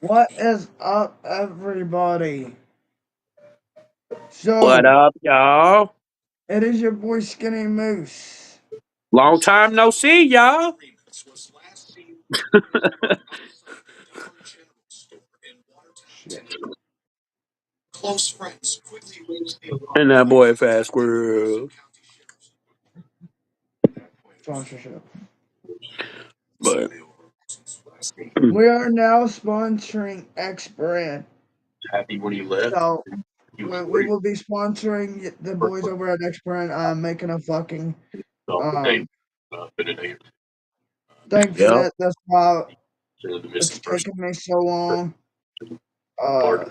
What is up, everybody? What So, up, y'all? it is your boy Skinny Moose. Long time no see, y'all. Shit. And that boy Fast World. Sponsorship. But We are now sponsoring xbrand. So, we will be sponsoring the boys over at xbrand. I'm making a fucking um thing for yep. that. That's why it's taking me so long. Uh,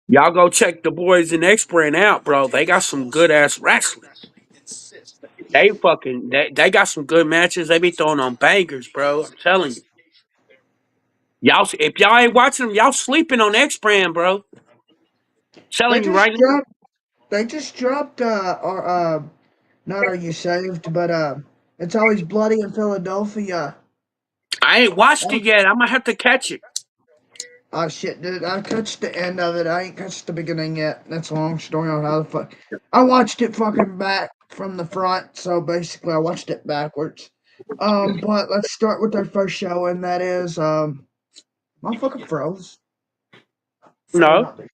Y'all go check the boys in X-Brand out, bro. They got some good ass wrestling. They got some good matches. They be throwing on bangers, bro. I'm telling you. Y'all if y'all ain't watching them, y'all sleeping on X-Brand, bro. they Telling you just right now. dropped. They just dropped. Our not Are You Saved, but It's Always Bloody in Philadelphia. I ain't watched Oh, it yet. I'm gonna have to catch it. oh shit, dude! I catched the end of it. I ain't catched the beginning yet. That's a long story on how the fuck. I watched it fucking back from the front, so basically I watched it backwards. But let's start with our first show, and that is motherfucker froze. Better No. not be.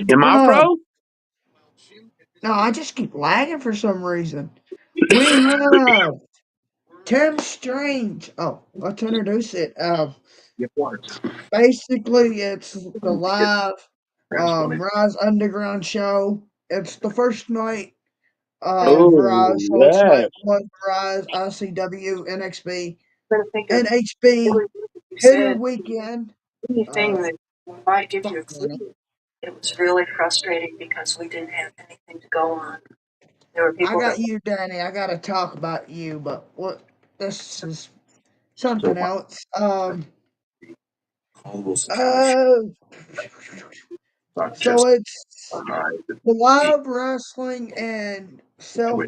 Am I Um, froze? no, I just keep lagging for some reason. We have Tim Strange. Oh, let's introduce it. Basically, it's the live Rise Underground show. It's the first night of Oh Rise, so it's yeah. night one Rise, ICW, NXB, Trying to think of NHB, everything you Hitter said, Weekend. anything that might give you a Fuck, man. clue. It was really frustrating because we didn't have anything to go on. There were I people that got you, Danny. I gotta talk about you, but what? This is something else. Uh, so it's the live wrestling and self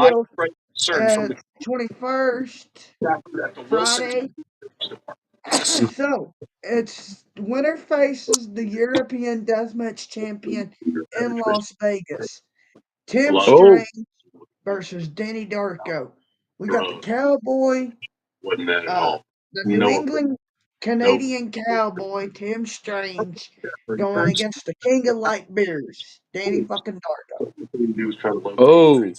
build at 21st Friday. So it's winner faces the European Deathmatch champion in Las Vegas. Tim Oh. Strange versus Danny Darko. We got the Cowboy, uh, the New England Canadian Cowboy, Tim Strange, going against the King of Light Beers, Danny fucking Darko. Oh.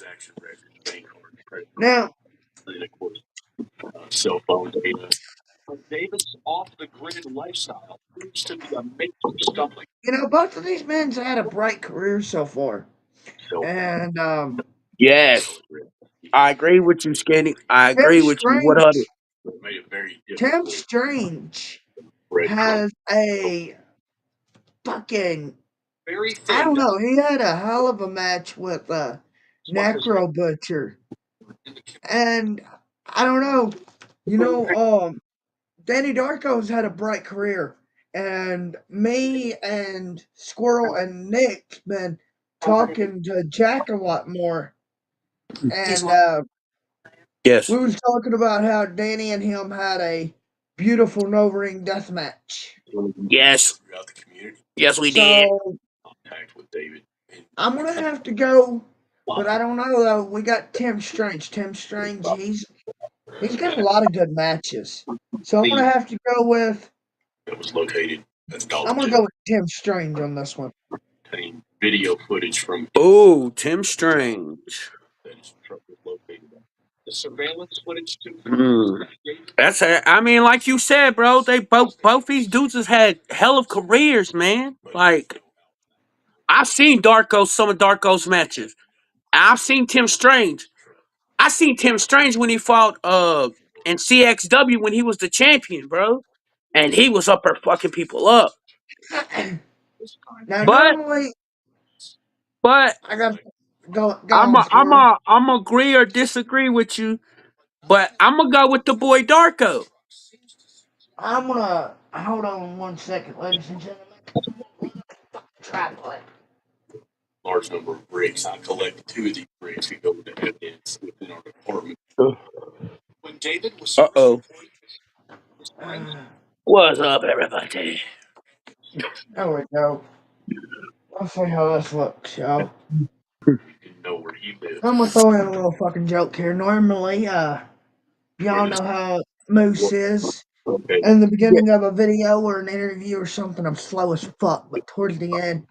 Now, both of these men had a bright career so far. And Yes. I agree with you, Skinny. I Tim agree with you. What Strange, other? Tim Strange has a fucking, I don't know, he had a hell of a match with Necro Butcher. And I don't know, you know, Danny Darko's had a bright career. And me and Squirrel and Nick been somebody talking to Jack a lot more. he's And one Yes. we was talking about how Danny and him had a beautiful no ring death match. Yes. Yes, we did. So I'm gonna have to go, but I don't know though. We got Tim Strange. Tim Strange, he's got a lot of good matches. So I'm gonna go with Tim Strange on this one. Oh, Tim Strange. Hmm. I mean, like you said, bro. They both these dudes has had hell of careers, man. Like I've seen some of Darko's matches. I've seen Tim Strange. I seen Tim Strange when he fought in CXW when he was the champion, bro. And he was up there fucking people up. Now But normally but I got go on Squirrel. I'm agree or disagree with you. But I'm gonna go with the boy Darko. I'm gonna hold on 1 second, ladies and gentlemen. Tripod. Uh oh. Uh, What's up, everybody? there we go. Let's see how this looks, y'all. I'm gonna throw in a little fucking joke here. Normally, y'all know how Moose is. In the Yeah, beginning of a video or an interview or something, I'm slow as fuck, but towards the end,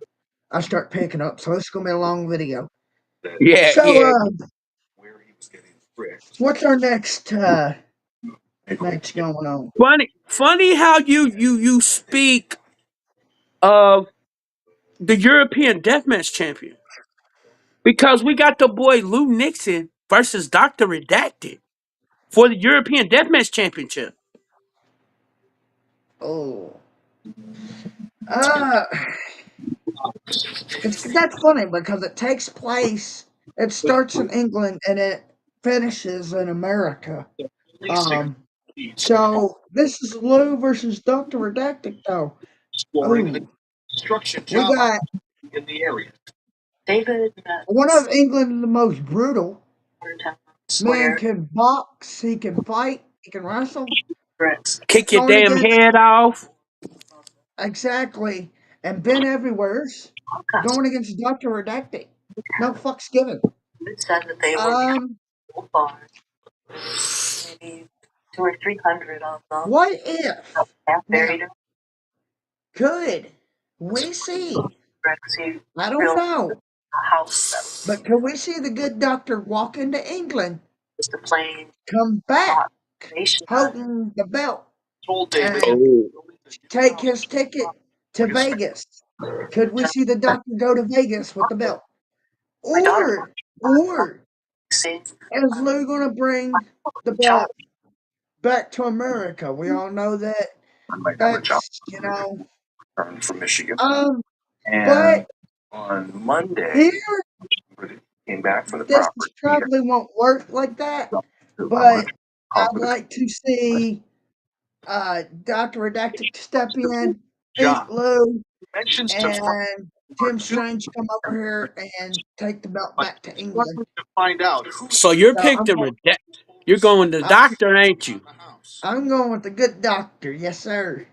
I start picking up. So this is gonna be a long video. yeah, So, yeah. what's our next match going on? Funny how you speak of the European Deathmatch champion because we got the boy Lou Nixon versus Doctor Redacted for the European Deathmatch Championship. Oh, uh, that's funny because it takes place. It starts in England and it finishes in America. Um, so this is Lou versus Doctor Redacted, though. Oh, we got David met one of England's the most brutal. Watertown Man Square can box, he can fight, he can wrestle. bricks. Kick your Going damn against head off. exactly and been everywhere's All kinds of going against Doctor Redacted. No fucks given. it said that they were behind Um, old bars, maybe 200 or 300 of them. what if Half now buried in could we see? bricks. He I don't built know, a house that but could we see the good doctor walk into England, was the plain come back foundation on holding the belt, and Oh, take his ticket to Vegas? Could we just see the doctor go to Vegas with the belt? my daughter Or, or see is Lou going to bring the shop belt back to America? We all know that that's, um, but here, this probably won't work like that. But I'd like to see Dr. Redacted step in, beat Lou, and Tim Strange come over here and take the belt back to England. so you're So picking Redact. You're going to I'm, doctor, ain't you? I'm going with the good doctor. Yes, sir.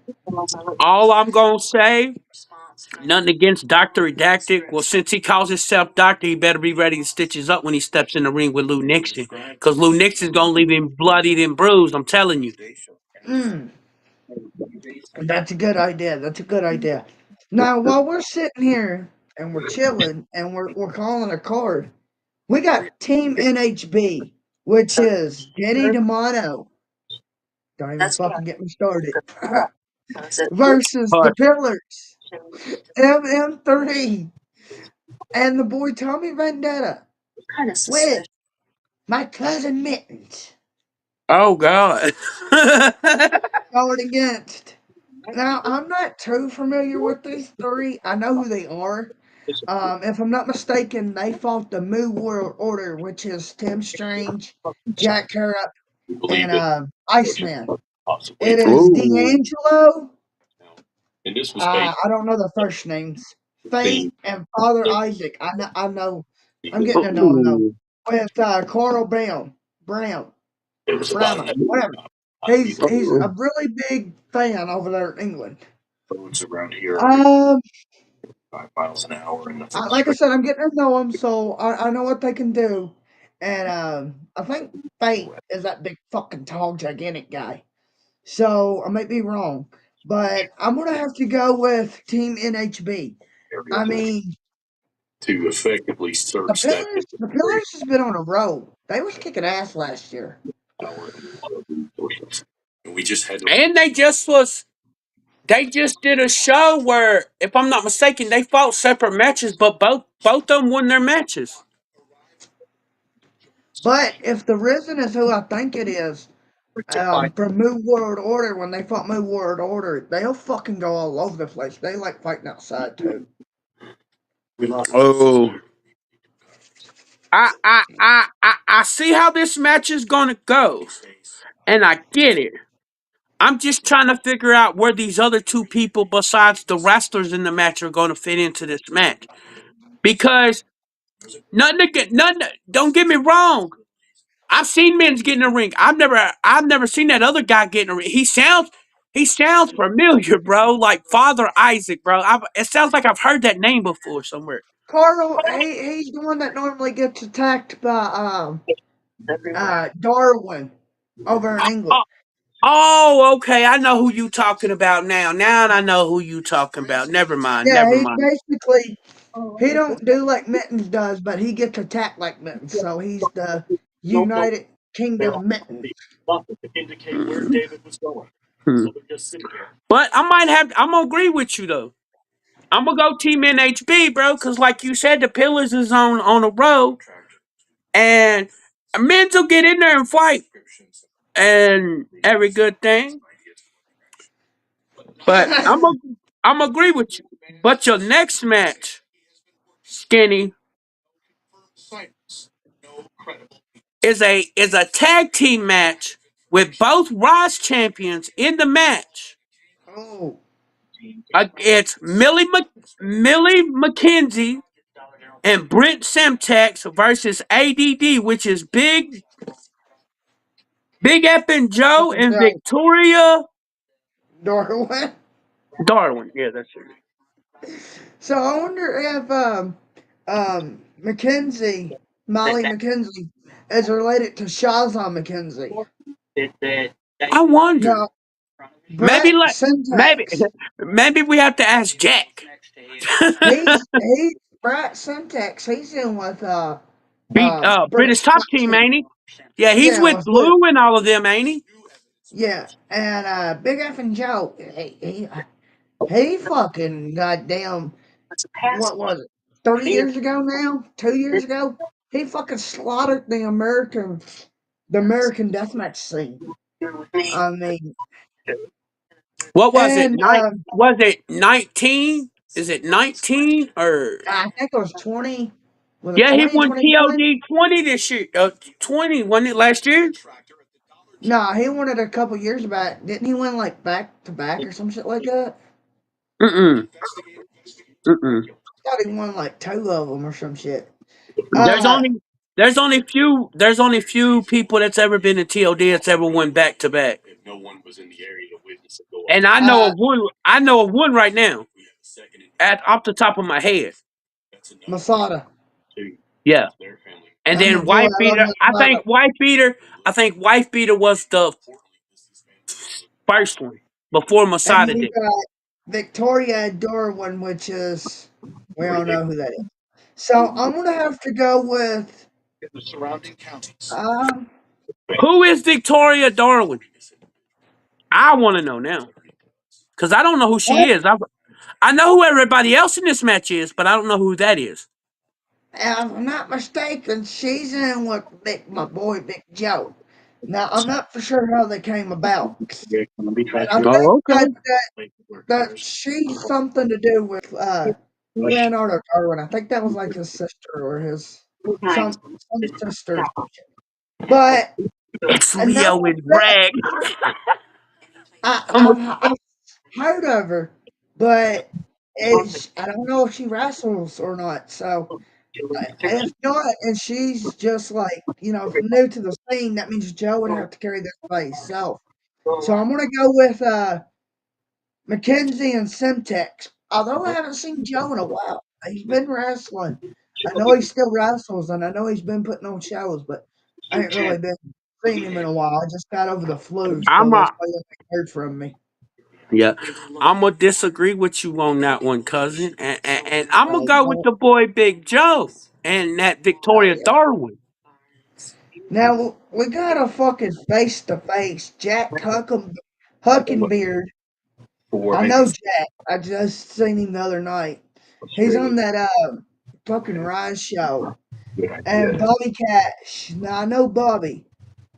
All I'm gonna say, response. nothing against Doctor Redacted. Well, since he calls himself Doctor, he better be ready to stitch us up when he steps in the ring with Lou Nixon, because Lou Nixon's gonna leave him bloodied and bruised. I'm telling you. Mm, that's a good idea. That's a good idea. Now, while we're sitting here and we're chilling and we're calling a card, we got Team NHB, which So is Denny D'Amato. Don't even that's what I fucking get me started. could want. Because it looks Versus the Hush. Pillars, like MM3, and the boy Tommy Vendetta kind of with suspicious. my cousin Mittens Oh God. going against. Now, I'm not too familiar with these three. I know who they are. If I'm not mistaken, they fought the Moo World Order, which is Tim Strange, Jack Harrop, and Iceman. It is Ooh. D'Angelo. I don't know the first names. Fate and Father Isaac. I know. I know. I'm getting to know him though. Ooh. With Coral Brown, Brahma, whatever. He's a Ooh. really big fan over there in England. Um, like I said, I'm getting to know him, so I know what they can do. And I think Fate is that big fucking tall, gigantic guy. So I might be wrong, but I'm gonna have to go with Team NHB. I mean, the Pillars has been on a roll. They was kicking ass last year. And they just did a show where, if I'm not mistaken, they fought separate matches, but both of them won their matches. But if the Risen is who I think it is, from New World Order, when they fought New World Order, they'll fucking go all over the place. They like fighting outside too. Oh, I see how this match is gonna go, and I get it. I'm just trying to figure out where these other two people, besides the wrestlers in the match, are going to fit into this match. Because nothing. Don't get me wrong. I've seen men's get in the ring. I've never seen that other guy get in the ring. He sounds familiar, bro. Like Father Isaac, bro. It sounds like I've heard that name before somewhere. Carl, he's the one that normally gets attacked by Everywhere. Darwin over in England. Oh, oh, okay. I know who you talking about now. Now I know who you talking about. Never mind. Yeah, Never he mind. basically Oh, he don't do like Mittens does, but he gets attacked like Mittens. So he's the United Kingdom Mittens. Mhm. Hmm. But I'm gonna agree with you though. I'm gonna go Team NHB, bro, because like you said, the Pillars is on the road, and men's will get in there and fight, and every good thing. But I'm agree with you. But your next match, Skinny, is a tag team match with both Rise champions in the match. Oh, It's Millie McKenzie and Brent Semtex versus ADD, which is Big Eppin' Joe fucking and Joe Victoria Darwin. Darwin. Yeah, that's it. So I wonder if Molly McKenzie, is related to Shazza McKenzie. I wonder. No, Maybe Brett like maybe Syntax. maybe we have to ask Jack. He's Brett Syntax. He's in with Beat British British top Top team, Team. ain't he? Yeah, he's Yeah, with with him. Blue and all of them, ain't he? Yeah, and Big F and Joe. He fucking goddamn, it's a what passage. was it? 3 years ago now? 2 years ago? He fucking slaughtered the American deathmatch scene. You're with me. I mean, What was it? and Was it 19? Is it 19 or I think it was 20. Was it yeah? He 20, won 21? TOD 20 this year. 20 wasn't it last year? No, he won it a couple years back. Didn't he win like back to back or some shit like that? Mm mm mm mm. I thought he won like two of them or some shit. There's Uh, only few people that's ever been in TOD that's ever won back to back. And I know uh, of one. I know of one right now, at off the top of my head. Masada. Yeah, and Oh then boy, wife I love beater. I Masada. think wife beater. I think wife beater was the first one before And Masada we did. got Victoria Darwin, which is, we don't know who that is. So I'm gonna have to go with um Who is Victoria Darwin? I want to know now because I don't know who she is. I know who everybody else in this match is, but I don't know who that is. if I'm not mistaken, she's in with my boy Big Joe. Now I'm not for sure how they came about, but I think Oh, okay. that she's something to do with Leonardo Darwin. I think that was like his sister or his Nice. some sister or some shit. But It's another Leo and that Bragg. I, I'm a, I've heard of her, but I don't know if she wrestles or not. So if not, and she's just like new to the scene, that means Joe would have to carry this by himself. So I'm gonna go with Mackenzie and Simtex. Although I haven't seen Joe in a while, he's been wrestling. I know he still wrestles, and I know he's been putting on shows, but I ain't really been seeing him in a while. I just got over the flu, so I'm that's a, why you haven't heard from me. yeah. I'm gonna disagree with you on that one, cousin, and I'm gonna go with Well, the boy Big Joe and that Victoria yeah. Darwin. Now we got a fucking face to face. Huckenbeard. I know Jack. I just seen him the other night. He's on that fucking Rise show. And Bobby Cash. Now I know Bobby.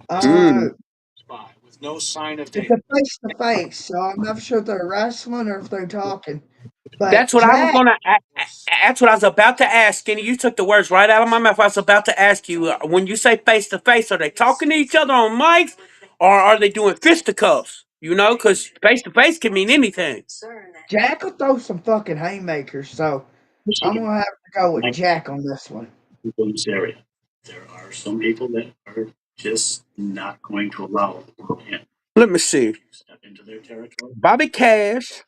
Uh, Mm. it's a face to face, so I'm not sure if they're wrestling or if they're talking. But That's what I was Jack, gonna. That's what I was about to ask, and you took the words right out of my mouth. I was about to ask you when you say face to face, are they talking to each other on mics, or are they doing fisticuffs? You know, because face to face can mean anything. Jack will throw some fucking haymakers, so I'm gonna have to go with Jack on this one. Let me see. Bobby Cash,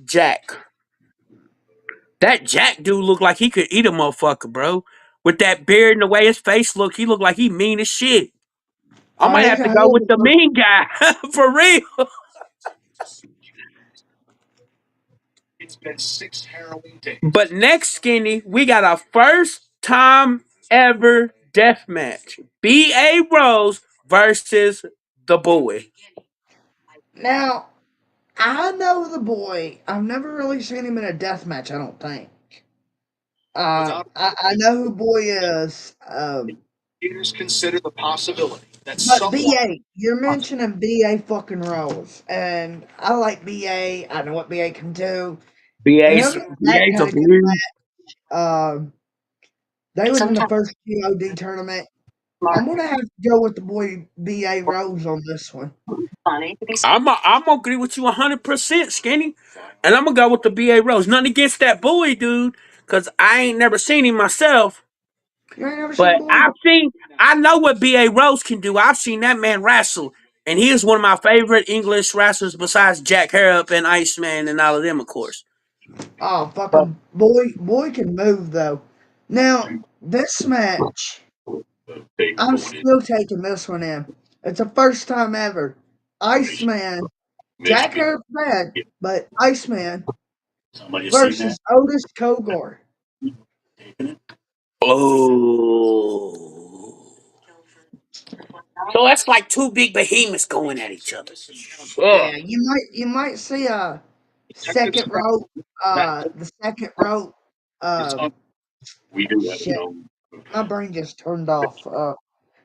Jack. That Jack dude looked like he could eat a motherfucker, bro. With that beard and the way his face look, he looked like he mean as shit. I Oh, might he's have a to hell go of with a the person. mean guy for real. But next, Skinny, we got our first time ever death match. B.A. Rose versus the boy. Now, I know the boy. I've never really seen him in a death match, I don't think. I know who boy is. But BA, you're mentioning BA fucking Rose. And I like BA. I know what BA can do. B.A.'s, Him and Jack B.A.'s had a a good beard. they was in the Sometimes first POD tournament. I'm Mark gonna have to go with the boy BA Rose on this one. funny. I'm gonna agree with you 100%, Skinny. And I'm gonna go with the B.A. Rose. Nothing against that boy, dude, because I ain't never seen him myself. You ain't never seen But boy? I know what B.A. Rose can do. I've seen that man wrestle. And he is one of my favorite English wrestlers besides Jack Harrop and Iceman and all of them, of course. Oh, But fucking boy can move though. Now this match, I'm still taking this one in. It's the first time ever. Iceman, Jack Harris bad, but Iceman versus Otis Kogar. oh, so that's like two big behemoths going at each other. Ugh. Yeah, you might see a second rope. The second rope. Um, shit, my brain just turned off.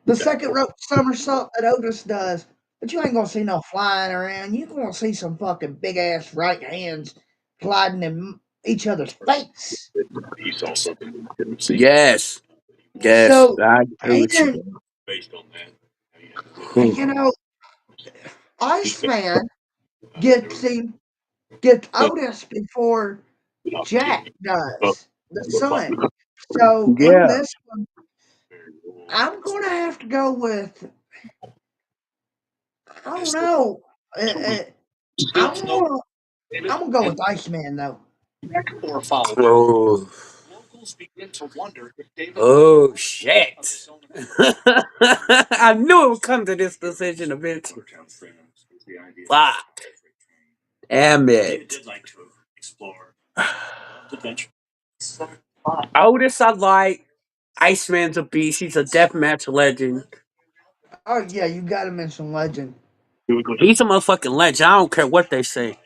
The second rope somersault that Otis does, but you ain't gonna see no flying around. You gonna see some fucking big ass right hands gliding in each other's face. Yes, yes, So, I agree with and you. and you know, Iceman gets him gets Otis before Jack does the son. So in Yeah. this one, I'm gonna have to go with I don't know. Uh, uh, I'm gonna I'm gonna go with Iceman though. Oh, oh shit. I knew it would come to this decision eventually. Fuck. Damn it. Otis, I like. Iceman's a beast. He's a deathmatch legend. Oh yeah, you gotta mention Legend. He's a motherfucking legend. I don't care what they say.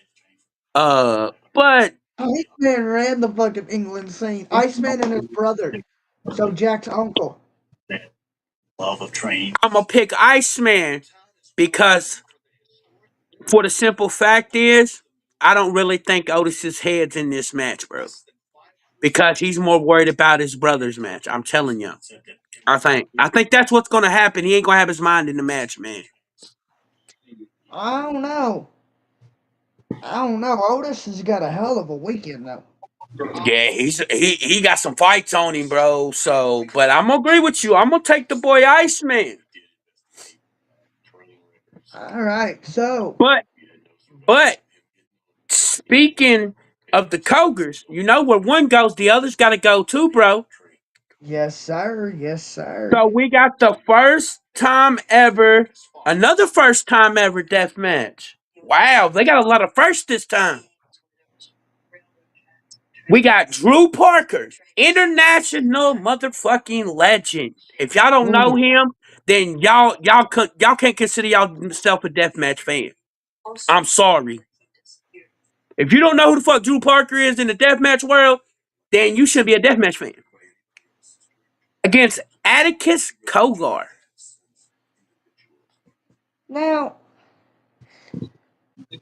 But Iceman ran the fucking England scene. Iceman and his brother. So Jack's uncle. I'm gonna pick Iceman because for the simple fact is, I don't really think Otis's head's in this match, bro. Because he's more worried about his brother's match. I'm telling you. I think that's what's gonna happen. He ain't gonna have his mind in the match, man. I don't know. I don't know. Otis has got a hell of a weekend though. Yeah, he got some fights on him, bro. So, but I'm gonna agree with you. I'm gonna take the boy Iceman. All right, so But but speaking of the Cogers, you know where one goes, the other's got to go too, bro. yes sir, yes sir. So we got the first time ever, another first time ever death match. Wow, they got a lot of firsts this time. We got Drew Parker, international motherfucking legend. If y'all don't know Ooh, him, then y'all can't consider yourself a deathmatch fan. I'm sorry. If you don't know who the fuck Drew Parker is in the deathmatch world, then you should be a deathmatch fan. Against Atticus Kogar. now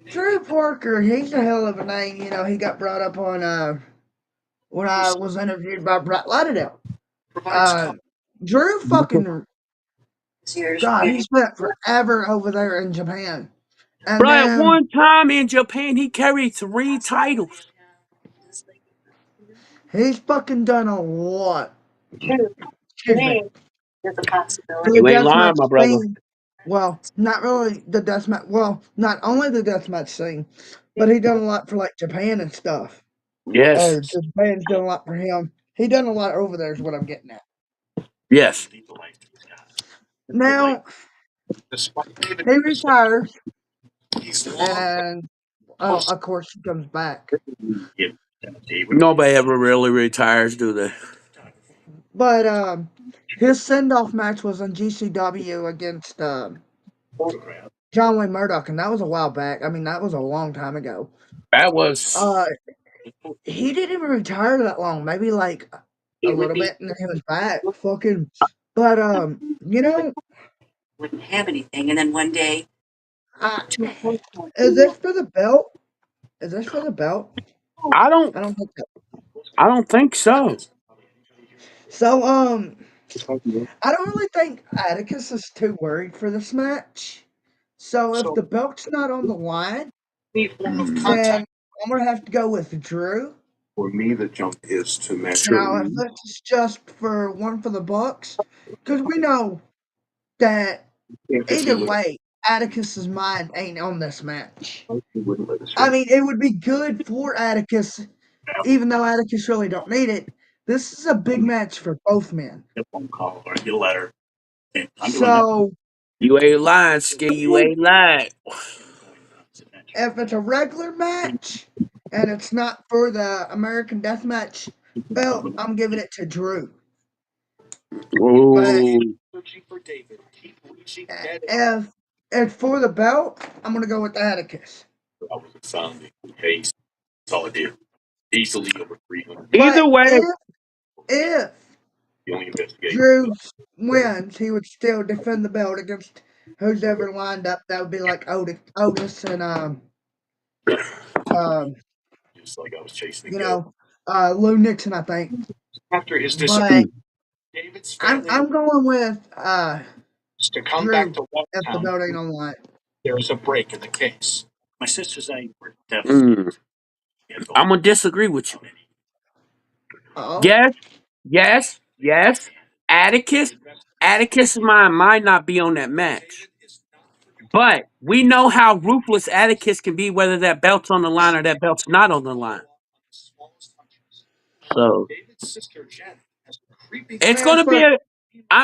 Drew Parker, he's a hell of a name. You know, he got brought up on when I was interviewed by Brett Lauderdale. Uh, Drew fucking Years God, he being spent forever over there in Japan, and Bro, at then one time in Japan, he carried 3 titles. he's fucking done a lot. true. Excuse me. There's a for possibility. the You ain't lying, deathmatch my brother. scene. Well, not really the deathmatch. Well, not only the deathmatch scene, but he done a lot for like Japan and stuff. Yes. Or Japan's done a lot for him. He done a lot over there is what I'm getting at. Yes. Now he retires, and oh, of course he comes back. Nobody ever really retires, do they? But his send off match was on GCW against John Wayne Murdoch, and that was a while back. I mean, that was a long time ago. That was. Uh, he didn't even retire that long. Maybe like a It would little be bit, and then he was back. Fucking. But you know, wouldn't have anything, and then one day, I, two is this for the belt? Is this for the belt? I don't. I don't think so. I don't think so. So I don't really think Atticus is too worried for this match. So if the belt's not on the line, then I'm gonna have to go with Drew. You know, if this is just for one for the Bucks, because we know that either way, Atticus's mind ain't on this match. I mean, it would be good for Atticus, even though Atticus really don't need it. This is a big match for both men. So You ain't lying, Ski. You ain't lying. if it's a regular match and it's not for the American Deathmatch belt, I'm giving it to Drew. But Ooh. if it's for the belt, I'm gonna go with Atticus. Either But way, if Drew wins, he would still defend the belt against who's ever lined up. That would be like Otis and um you know Lou Nixon, I think. But mm, I'm going with Drew if the belt ain't on the line. mm, I'm gonna disagree with you. Oh, Yes, yes, yes. Atticus, Atticus' mind might not be on that match, but we know how ruthless Atticus can be, whether that belt's on the line or that belt's not on the line. So I it's mean that's gonna be what a.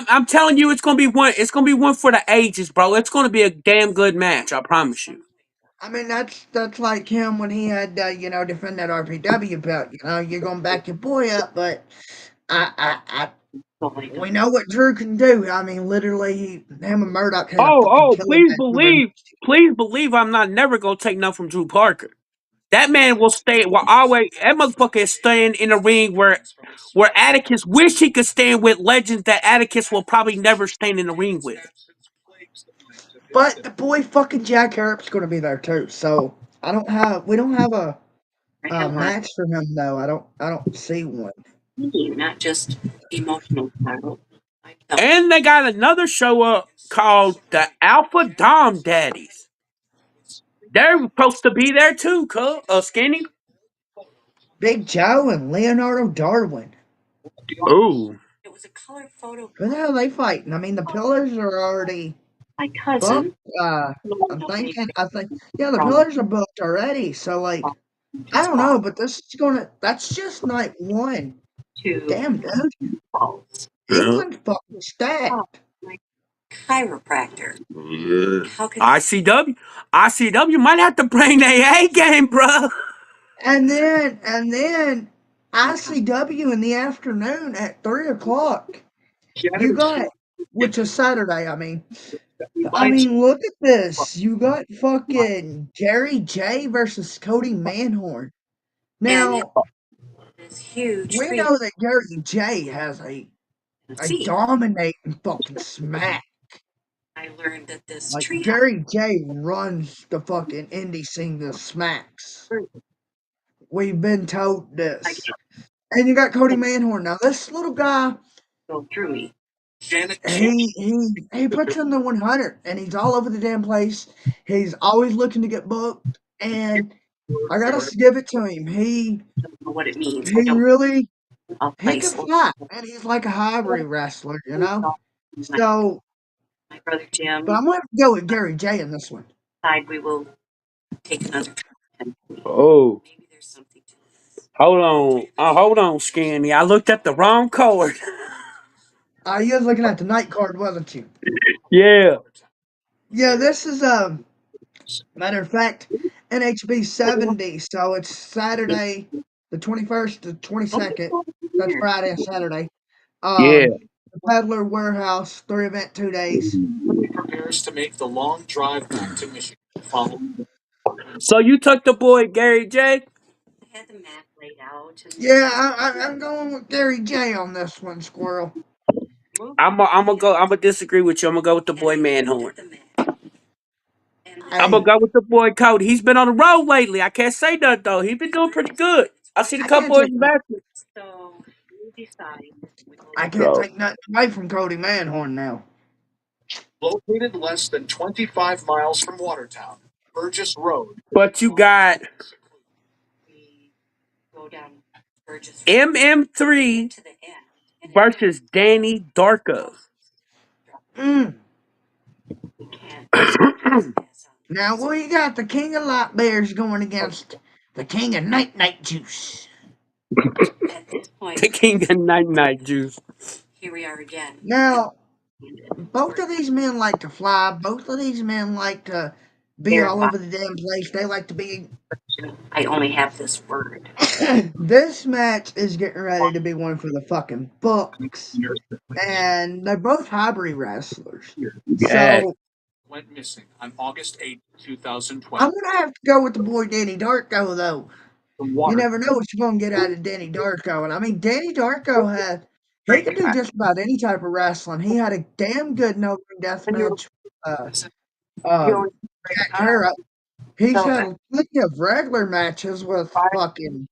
I'm telling you, it's gonna be one. It's gonna be one for the ages, bro. It's gonna be a damn good match. I promise you. I mean that's like him when he had defend that RPW belt. You know, you're gonna back your boy up, but I we know what Drew can do. I mean, literally, him and Murdoch had a Oh, fucking oh, killing match over. please believe I'm not never gonna take nothing from Drew Parker. That man will stay. Will always. That motherfucker is staying in a ring where Atticus wish he could stand with legends that Atticus will probably never stand in the ring with. But the boy fucking Jack Harrop's going to be there too. So we don't have I a have a lot match for him though. I don't see one. of thinking, not just emotional sorrow. I felt And they got another show up called the Alpha Dom Daddies. They're supposed to be there too, Skinny. Big Joe and Leonardo Darwin. Ooh. it was a color photo Who the hell are they fighting? I mean, the Pillars are already my booked. cousin I think, yeah, the Pillars are booked already. So like, I don't know, but that's just night one. to Damn, dude, falls. Yeah. England's fucking Oh, stacked. my chiropractor. Yeah. How can ICW might have to bring their A game, bro. And then ICW in the afternoon at 3 o'clock. You got, which is Saturday. I mean, look at this. You got fucking Jerry J versus Cody Manhorn. and it Now is huge we tree. know that Jerry J has a See, dominating fucking smack. I learned that this Like treehouse Jerry J runs the fucking indie scene that smacks. We've been told I this. And you got Cody can Manhorn. Now this little guy, go through me. he puts in the 100 and he's all over the damn place. He's always looking to get booked, and I gotta give it to him. I don't know what it means. I He don't. really I'll he play can sports. fight, and he's like a hybrid wrestler. My, So, my brother Jim but I'm gonna have to go with Gary J in this one. decided we will take another trip. Oh, Maybe there's something to this. hold on. Hold on, Skinny. I looked at the wrong card. You was looking at the night card, wasn't you? Yeah. Yeah, this is matter of fact, NHB 70. So it's Saturday, the 21st to 22nd. That's Friday and Saturday. Yeah. The Peddler Warehouse 3 event 2 days. Prepares to make the long drive back to Michigan. Following So you took the boy Gary J? I had the map laid out and Yeah, I'm going with Gary J on this one, Squirrel. I'm gonna go. I'm gonna disagree with you. I'm gonna go with the boy Manhorn. the map. And I'm gonna Hey, go with the boy Cody. He's been on the road lately. I can't say that though. He's been doing pretty good. I've seen a I can't couple of take his matches. so we decide we will I can't So, take nothing away from Cody Manhorn now. located less than 25 miles from Watertown, Burgess Road. but you got we go down Burgess MM3 to the end. versus Danny Darko. Mm. We can't as Now we got the King of Light Bears going against the King of Night Night Juice. at this point The King of Night Night Juice. here we are again. Now, both of these men like to fly. Both of these men like to be Here, all over the damn place. They like to be. I only have this word. This match is getting ready to be one for the fucking books. And they're both hybrid wrestlers. Yeah. So Went missing on August 8, I'm 2012. gonna have to go with the boy Danny Darko though. From You Watertown. never know what you're gonna get out of Danny Darko. And I mean Danny Darko had he could do just about any type of wrestling. He had a damn good no ring death match with Jack Harrop. He's So had plenty of regular matches with fucking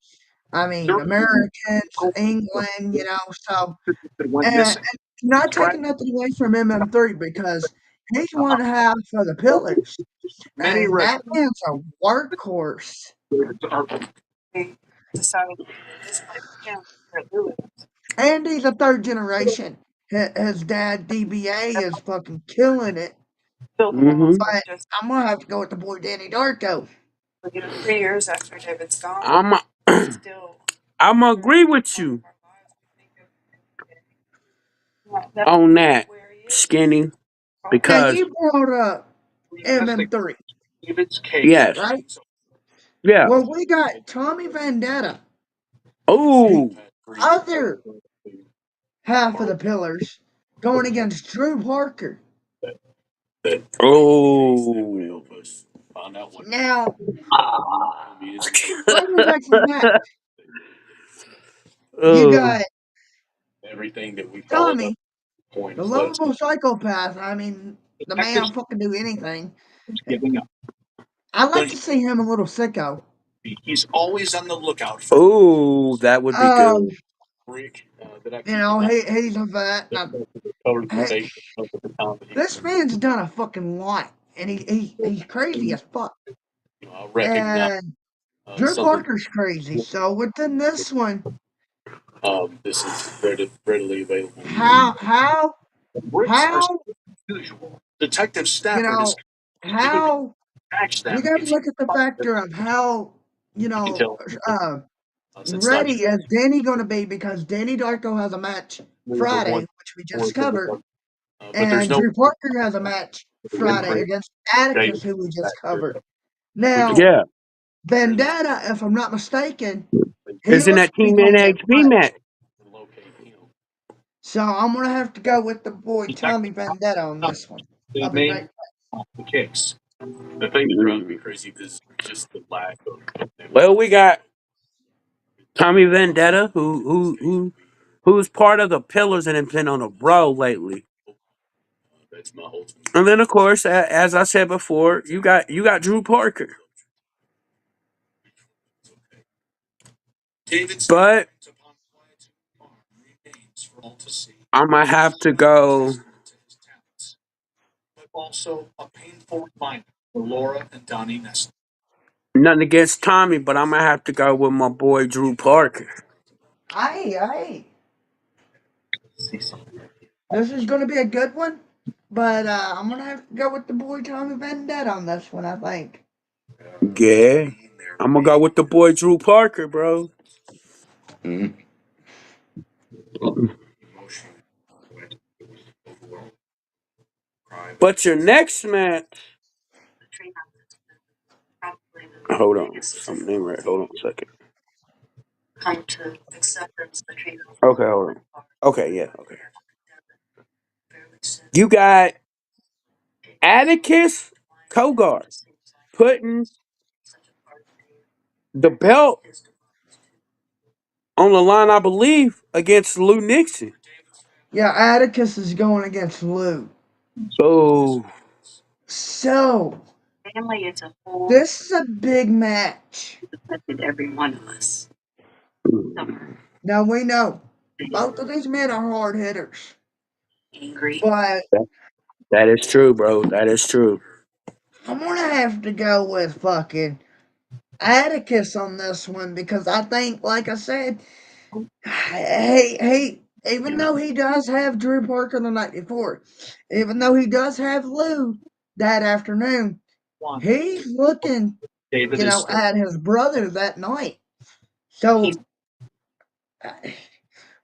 I mean Americans, England, so That went and missing. not taking nothing away from MM3 because he's one half of the pillars. Many And that man's a workhorse. residents we decided this might be him for Lewis. And he's a third generation. His dad, DBA, is fucking killing it. Built Mm-hmm. But just I'm going to have to go with the boy Danny Darko. 3 years after David's gone. I'm Still I'm gonna agree with you on that, Skinny, Now, because you brought up MM3, David's case. yes, right? yeah. Well, we got Tommy Vendetta, the Oh, other half of the pillars, going against Drew Parker. oh. Now, going back to the match, you Oh, got Tommy, the lovable psychopath. I mean, the man will fucking do anything. Giving up. I'd like to see him a little sicko. He's always on the lookout for oh, that would be Um, good. he's a vet. Hey, this man's done a fucking lot, and he's crazy as fuck. And Drew Parker's crazy. So within this one, this is readily available. how Bricks are how usual. Detective you Stafford is know how catch we them. got to If you look at the factor of how can tell, uh it's not ready is Danny going to be because Danny Darko has a match Friday, which we just covered, but there's and no Drew Parker has a match Friday against Atticus, who we just covered. Now, Yeah, Vendetta, if I'm not mistaken, he it's in looks that to be Team going to get NHB cut. match. So I'm going to have to go with the boy Tommy detective. Vendetta on this one. The I'll be main right the case. The thing that drives me crazy is just the lack of. Well, we got Tommy Vendetta, who's part of the Pillars and has been on a roll lately. That's my whole. And then, of course, as I said before, you got Drew Parker. David's But I might have to go. but also a painful reminder for Laura and Donnie Nestor. Nothing against Tommy, but I might have to go with my boy Drew Parker. back. Aye. This is going to be a good one, but I'm going to have to go with the boy Tommy Vendetta on this one, I think. Yeah. I'm gonna go with the boy Drew Parker, bro. Mhm. But your next match. The treatment has been probably the Hold on. biggest Something ain't right. Hold on a second. come to acceptance. The treatment Okay, hold on. Okay, yeah, okay. fairly soon. You got Atticus It Kogar just seems like putting such a part of the belt his demise too. on the line, I believe, against Lou Nixon. Yeah, Atticus is going against Lou. So, So, Family is a whole this is a big match. affected every one of us. Some are Now, we know big, both of these men are hard hitters, angry. but that, that is true, bro. That is true. I'm going to have to go with fucking Atticus on this one because I think, like I said, even though he does have Drew Parker the night before, even though he does have Lou that afternoon, he's looking, David is still. at his brother that night. He's So, uh,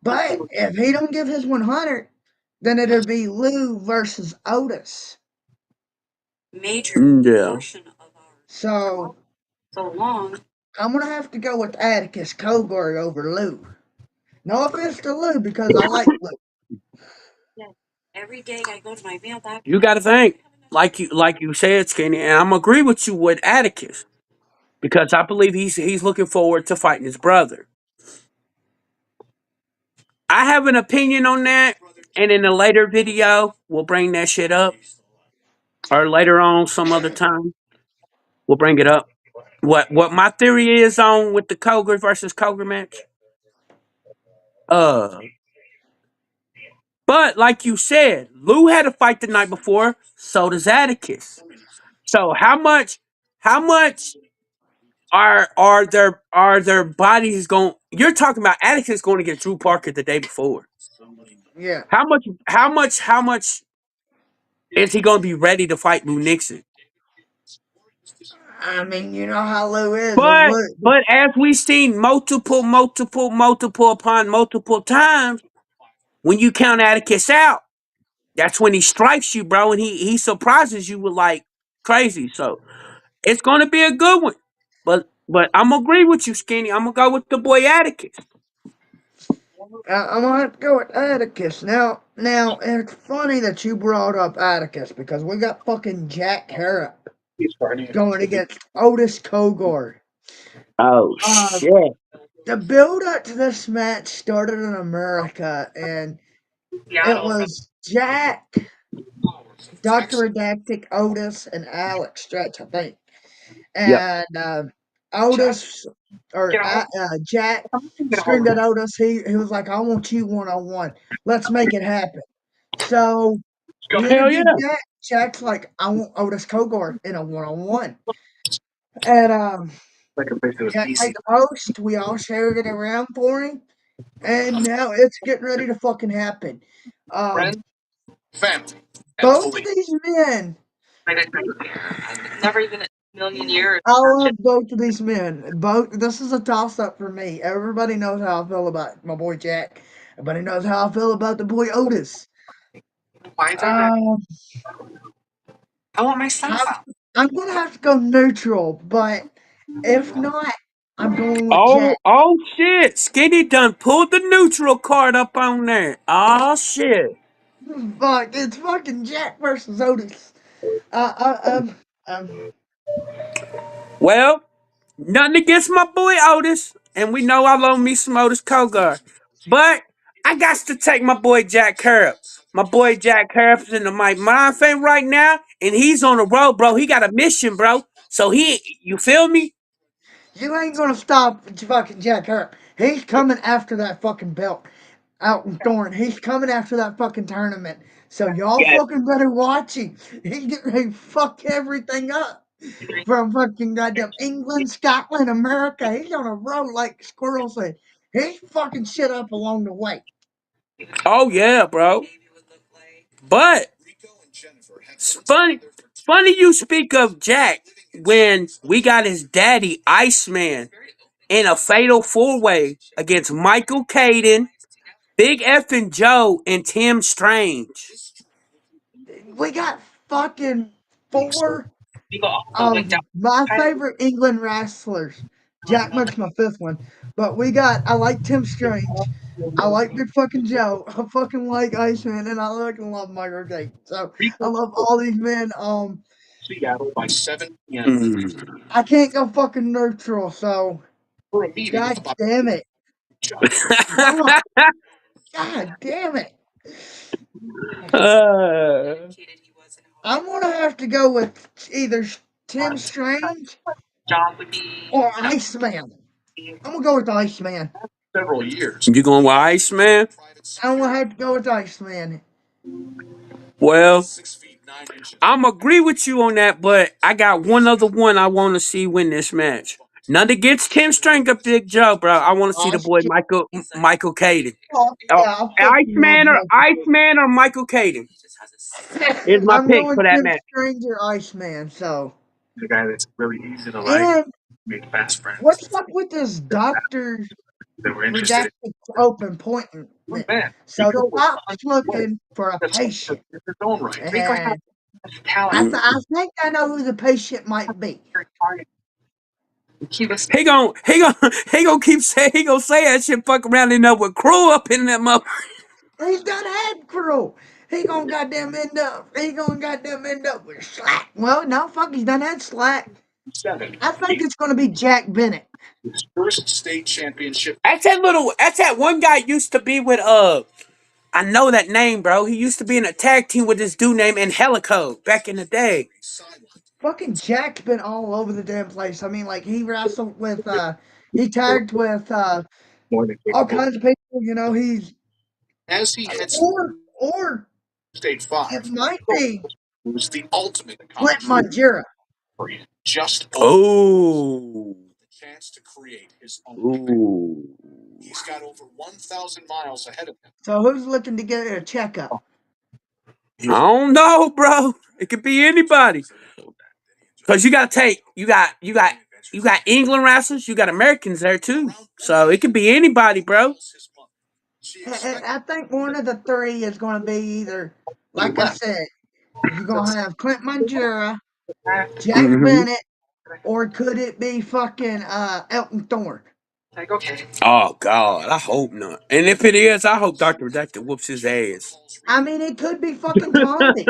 but if he don't give his 100, then it'll be Lou versus Otis. major Yeah. portion of our So so long. I'm gonna have to go with Atticus Cogar over Lou. No offense to Lou because I like Lou. Yeah. Every day I go to my mailbox. You got to think, like you said, Skinny, and I'm agree with you with Atticus because I believe he's looking forward to fighting his brother. I have an opinion on that, and in a later video, we'll bring that shit up, or later on, some other time, we'll bring it up. What my theory is on with the Koger versus Koger match? Uh, but like you said, Lou had a fight the night before, so does Atticus. So how much are their bodies going? You're talking about Atticus going to get Drew Parker the day before. Yeah. How much is he going to be ready to fight Lou Nixon? I mean, you know how Lou is with But Lou. but as we've seen multiple upon multiple times, when you count Atticus out, that's when he strikes you, bro, and he surprises you with like crazy. So it's gonna be a good one. But I'm gonna agree with you, Skinny. I'm gonna go with the boy Atticus. I'm gonna have to go with Atticus. Now, it's funny that you brought up Atticus because we got fucking Jack Harrop He's starting. going against Otis Kogor. Oh Uh, shit. the build up to this match started in America, and it was Jack, Dr. Redactic, Otis, and Alex Stretch, I think. Yep. And Otis or Jack screamed at Otis. He was like, "I want you 1-on-1. Let's make it happen." So he Hell yeah. interviewed Jack. Jack's like, "I want Otis Kogor in a 1-on-1." And Like a place that was Jack made easy. the post. We all shared it around for him, and now it's getting ready to fucking happen. Um, Friend, family, and both of police. these men, Never even a million years. I love both of these men. Both. This is a toss up for me. Everybody knows how I feel about my boy Jack. Everybody knows how I feel about the boy Otis. Why is there? Um, I want my I'm, sunflower. I'm gonna have to go neutral, but if not, I'm going with Oh, Jack. oh shit. Skinny done pulled the neutral card up on there. Oh shit. Fuck, it's fucking Jack versus Otis. Uh, uh, um, um, Well, nothing against my boy Otis, and we know I love me some Otis Kogar. But I got to take my boy Jack Harrop. My boy Jack Harrop's in the my mind frame right now, and he's on the road, bro. He got a mission, bro. So you feel me? you ain't gonna stop fucking Jack Hurt. He's coming after that fucking belt out in Thorn. He's coming after that fucking tournament. So y'all Yeah. fucking better watch him. He's getting ready to fuck everything up. From fucking goddamn England, Scotland, America. He's on a road like Squirrel said. He's fucking shit up along the way. Oh yeah, bro. But it's funny you speak of Jack when we got his daddy Iceman in a fatal four-way against Michael Caden, Big F and Joe, and Tim Strange. We got fucking four of my favorite England wrestlers. Jack Mook's my fifth one. But I like Tim Strange. I like Big fucking Joe. I fucking like Iceman, and I fucking love Michael Gate. So I love all these men. Mm. I can't go fucking neutral. So god damn it, no, god damn it. Uh, I'm gonna have to go with either Tim Strange or Iceman. I'm gonna go with Iceman. you going with Iceman? I'm gonna have to go with Iceman. Well, I'm agree with you on that, but I got one other one I want to see win this match. Nothing against Tim Strange or Big Joe, bro. I want to see Oh the boy shit! Michael Caden. Oh, Oh, yeah, I fucking love Michael. Iceman or Michael Caden is my I'm pick going for that Tim match. Strange or Iceman. So and what's up with this doctor redacted open appointment? So the cop's looking for a patient, and I think I know who the patient might be. He gonna keep saying he gonna say that shit. Fuck around and end up with crew up in that mother. He's done had crew. He gonna goddamn end up with Slack. Well, no, fuck, he's done had Slack. I think it's gonna be Jack Bennett. That's that one guy used to be with I know that name, bro. He used to be in a tag team with this dude named Angelico back in the day. Fucking Jack's been all over the damn place. I mean, like he wrestled with he tagged with all kinds of people, he's or it might be Clint Manjera. Oh. Ooh. So who's looking to get a checkup? I don't know, bro. It could be anybody. Cause you got England wrestlers, you got Americans there too. So it could be anybody, bro. I think one of the three is going to be either, like I said, you're going to have Clint Manjera, Jack Hmm. Bennett, or could it be fucking Elton Thorne? Oh God, I hope not. And if it is, I hope Dr. Redacted whoops his ass. I mean, it could be fucking Tomby.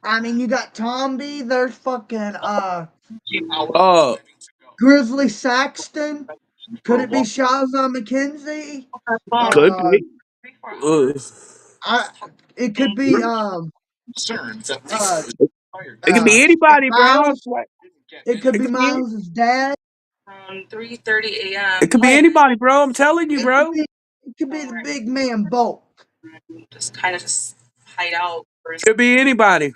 I mean, you got Tomby. There's fucking Uh, Grizzly Saxton. Could it be Shazza McKenzie? could Uh, be. Uh, I. It could be uh it could be anybody, bro. Miles. It could It be could be. Miles's dad. It could be Hey, anybody, bro. I'm telling you, it could bro. be. It could be the big man Bolt. Could be anybody.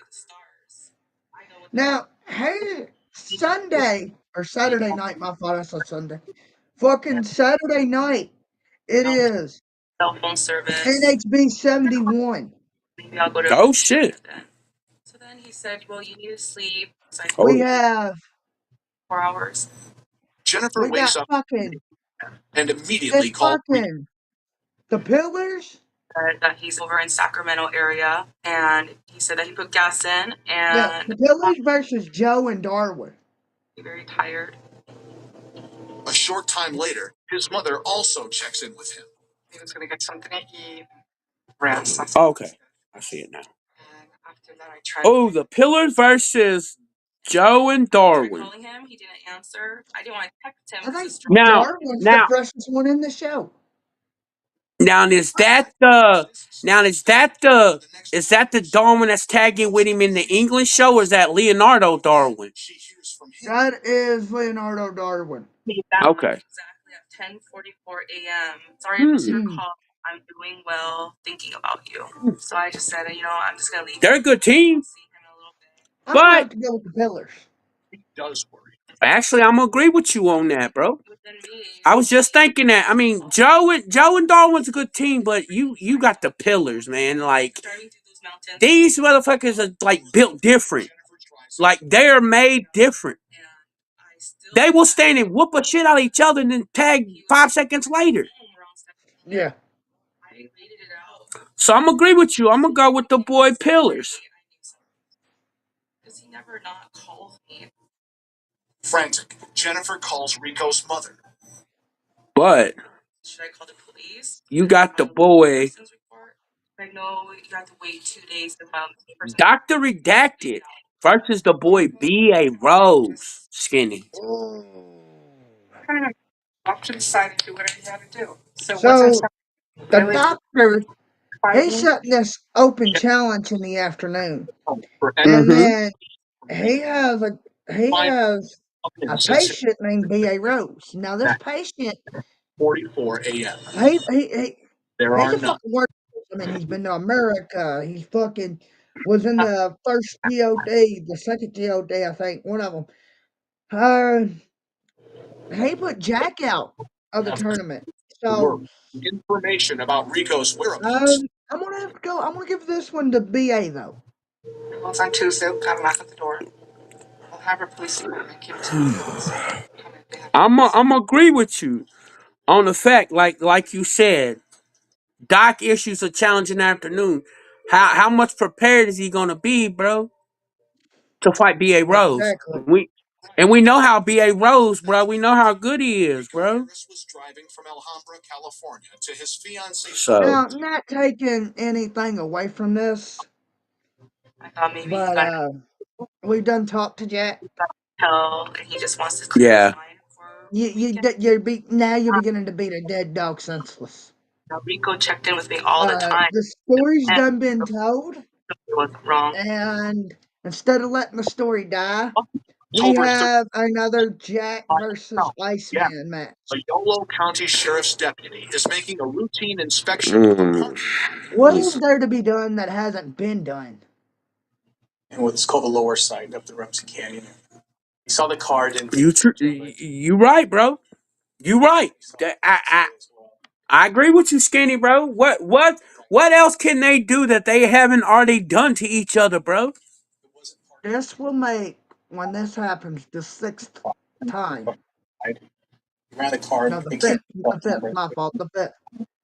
Now, hey, Sunday or Saturday night. My fault. I said Sunday. Fucking Saturday night. It is NHB 71. Oh shit. We Oh. have we got fucking it's fucking the Pillars. Yeah, the Pillars versus Joe and Darwin. Okay. I see it now. Oh, the Pillars versus Joe and Darwin. I think Now, Darwin's the now, freshest one in the show. now is that the Darwin that's tagging with him in the England show, or is that Leonardo Darwin? That is Leonardo Darwin. Okay. Hmm. They're a good team, I'm gonna but have to go with the Pillars. Actually, I'm gonna agree with you on that, bro. I was just thinking that. I mean, Joe and Darwin's a good team, but you got the pillars, man. Like these motherfuckers are like built different. Like they are made different. They will stand and whoop a shit out of each other and then tag 5 seconds later. Yeah. So I'm gonna agree with you. I'm gonna go with the boy pillars. Frantic, Jennifer calls Rico's mother. But you got the boy Dr. Redacted versus the boy B.A. Rose. Skinny. Kind of off to the side and do whatever you gotta do. So what's our So second? the Really doctor, fight he's me? shutting this open challenge in the afternoon, For and Mm-hmm. then he has a he has a 5:06 patient named B.A. Rose. Now this at patient, 44 a.m. he he, he There he's are a none. fucking work. I mean, he's been to America. He fucking was in the first GOD, the second GOD, I think, one of them. He put Jack out of the tournament. So Word. Information about Rico's um, whereabouts. I'm gonna have to go. I'm gonna give this one to BA though. Well, it's on Tuesday. We've got to knock at the door. We'll have our police department give it to the police. Come if they have to police. I'm agree with you on the fact, like you said, Doc issues a challenge in the afternoon. How much prepared is he gonna be, bro, to fight B.A. Rose? Exactly. We know how B.A. Rose, bro. We know how good he is, bro. Was driving from Alhambra, California to his fiancee's home. So Now, not taking anything away from this, I thought maybe he but got we done talked to Jack. hell and he just wants to clear his yeah. mind for a weekend. You're beginning to beat a dead dog senseless. Now, Rico checked in with me all the time The story's and done been told, he wasn't wrong. and instead of letting the story die, we October 3rd. have another Jack versus Yeah, Iceman match. a Yolo County Sheriff's deputy is making a routine inspection of a Mm. parking What is there to be done that hasn't been done? in what's called the lower side of the Rumsey Canyon. He saw the car, didn't You right, bro. You right. I agree with you, Skinny, bro. What else can they do that they haven't already done to each other, bro? This will make, when this happens, the sixth time. he ran the car. No, the They can't fifth. The fifth. My fault. The fifth.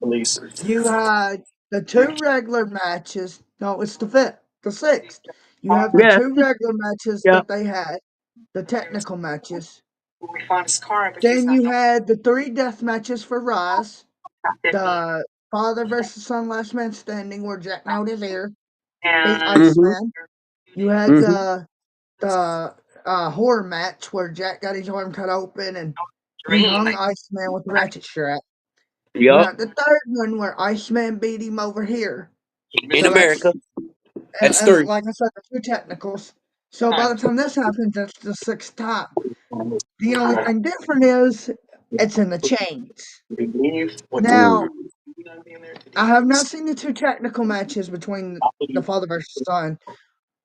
police. You had the two regular matches. No, it's the fifth. The sixth. You have the Yeah, two regular matches yeah. that they had, the technical matches. We found his car, but he's Then not you had the three death matches for Rise. contacted me. The father versus son last man standing where Jack nailed his ear, beat And Mm-hmm. Iceman. You had Mm-hmm. the horror match where Jack got his arm cut open and he dream, hung like, Iceman with the ratchet strap. You Yup. had the third one where Iceman beat him over here. In So America, that's and three. like I said, the two technicals. So by the time this happens, it's the sixth time. The only thing different is it's in the chains. Now, Mm. I have not seen the two technical matches between the father versus son.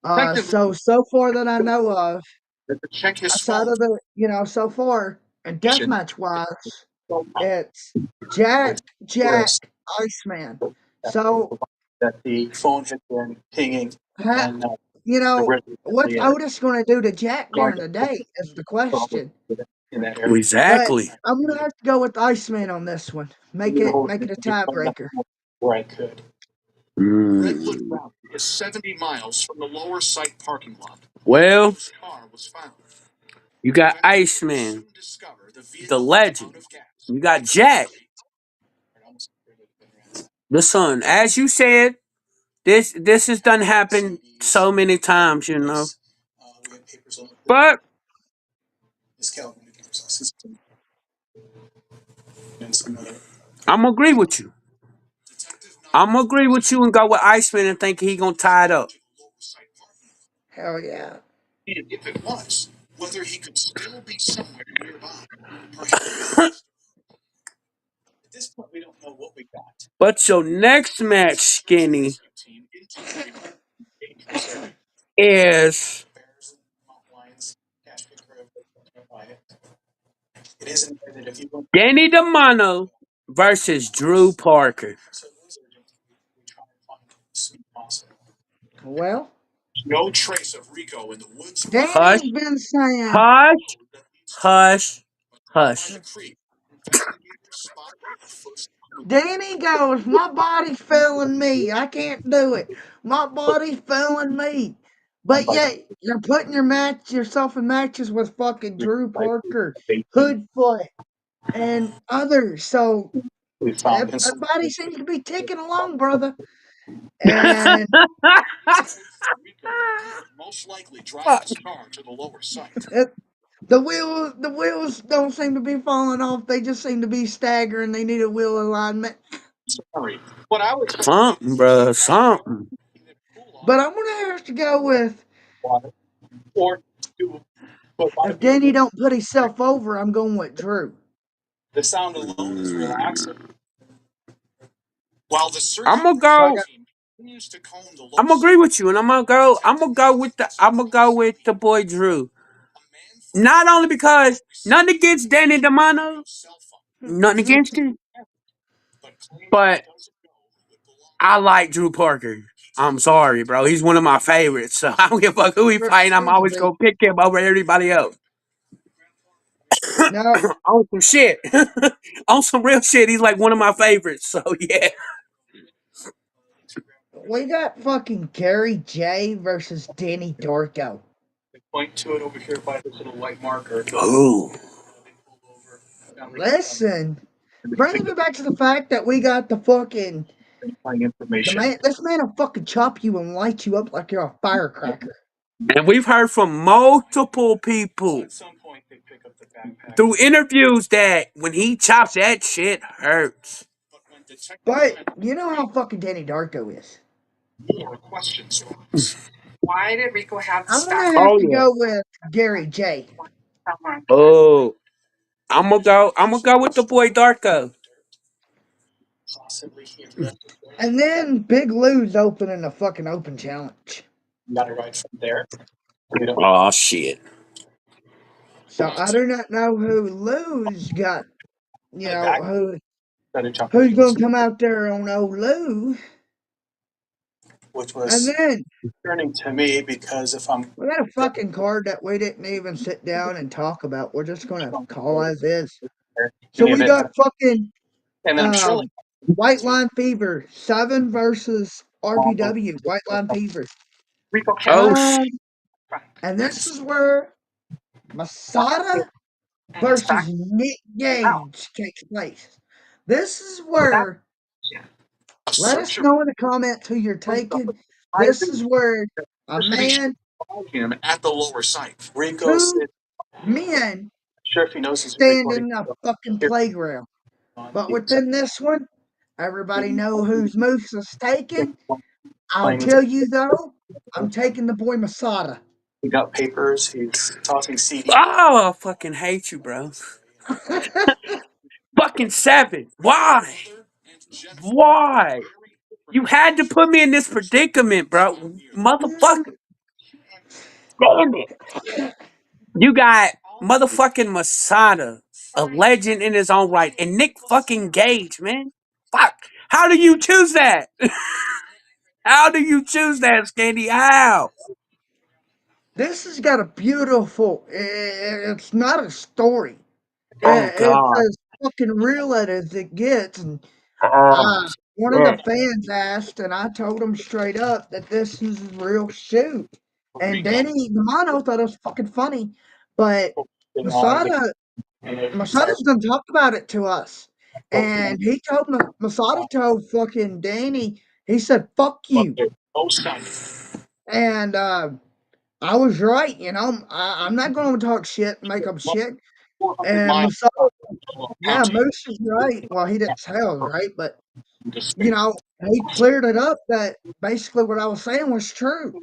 Effectively, So far that I know of, to check his aside phone. of the so far and deathmatch wise, it's Jack, Iceman. So That the phone had been pinging ha, and the what's resident Otis going to do to Jack guard during the day is the question. in that area. But Exactly. I'm gonna have to go with Iceman on this one. Make it a tiebreaker. Where I could. Redwood Mm. Route is 70 miles from the lower site parking lot. Well, His car was found. you got Iceman, the legend. You got Jack, the son. As you said, this has done happened so many times, you know. But I'm gonna agree with you. I'm gonna agree with you and go with Iceman and think he gonna tie it up. Hell yeah. If it was, whether he could still be somewhere nearby. Perhaps. At this point, we don't know what we got. But your next match, Skinny, is isn't it that if you look Danny DeMano versus Drew Parker. we try and find this impossible. Well, No trace of Rico in the woods Hush, Danny's been saying hush, hush, hush. the creek. Investigators spotted the first clue. Danny goes, my body's failing me. I can't do it. My body's failing me. But yet you're putting yourself in matches with fucking Drew Parker, Hoodfoot, and others. So We found insulated everybody seems to be ticking along, brother. And Rico would most likely drive his car to the lower site. it, the wheels don't seem to be falling off. They just seem to be staggering. They need a wheel alignment. Sorry. What I would say Something, bruh, something. either cool off But I'm gonna have to go with water or do what a lot if of people Danny do. don't put himself over, I'm going with Drew. The sound alone is relaxing. While the search I'm gonna So I go. got team continues to comb the low I'm gonna side, agree with you, and I'm gonna go. I'm gonna go with the. I'm gonna go with the boy Drew. a man Not only because received nothing against Danny DeMano, Rico's cell phone, nothing against him, but claimed it but doesn't know who it belonged I like Drew Parker. I'm sorry, bro. He's one of my favorites. So I don't give a fuck who he fighting. I'm always gonna pick him over everybody else. now On some shit, on some real shit. He's like one of my favorites. So yeah. we got fucking Gary J versus Danny Dorco. to. They point to it over here by this little white marker. Ooh. They pulled over, found Rico, Listen, and they brings picked me up back to the fact that we got the fucking identifying the information. man. This man will fucking chop you and light you up like you're a firecracker. And we've heard from multiple people At some point, they pick up the backpack. through interviews that when he chops, that shit hurts. But when detectives But went you know how fucking Danny Darko is. more questions rose. Why did Rico have the I'm stash gonna have Oh to yeah. go with Gary J. someone? Oh, I'm gonna go. I'm gonna go with the boy Darko. Possibly he left it there. And then Big Lou's opening a fucking open challenge. Got it right from there. You know, Oh shit. So I do not know who Lou's got. You the know back started jumping who's through the gonna snow, come out there on old Lou. which And was then concerning to me because if I'm we got a fucking card that we didn't even sit down and talk about. We're just gonna call as is. So any of we it, got fucking and then I'm surely White Line Fever 7 versus also RPW White Line Fever. Rico kept Oh Um, right. and this is where Masada And his back versus Nick out. Gage takes place. This is Without where yeah. a let us searcher know in the comments who you're proved up taking. a This is where a appears to be man, showing him at the lower site. Rico two said, men "Sure, if he knows he's stand recording, in a fucking here playground. on But the within this one, everybody know who's Moose is taking. I'll playing with tell you though, I'm taking the boy Masada. he got papers. He's tossing CD. Oh, I fucking hate you, bro. Fucking seven. Why? Why? You had to put me in this predicament, bro. Motherfucker. Damn it. You got motherfucking Masada, a legend in his own right, and Nick fucking Gage, man. Fuck. How do you choose that? How do you choose that, Skandy? How? This has got a beautiful. It's not a story. Oh It's God. as fucking real as it gets. And Oh one of the shit. fans asked, and I told him straight up that this is a real shoot. And Rico Danny Demano thought it was fucking funny, but on the Masada fire Masada's gonna talk about it to us. And he told Masada told fucking Danny, he said, "Fuck but you." there's no sign. And I was right, I'm not gonna talk shit, make up shit. 400 And miles Masada, from yeah, county Moose is right. Well, he didn't say I was right, but in despair. he cleared it up that basically what I was saying was true.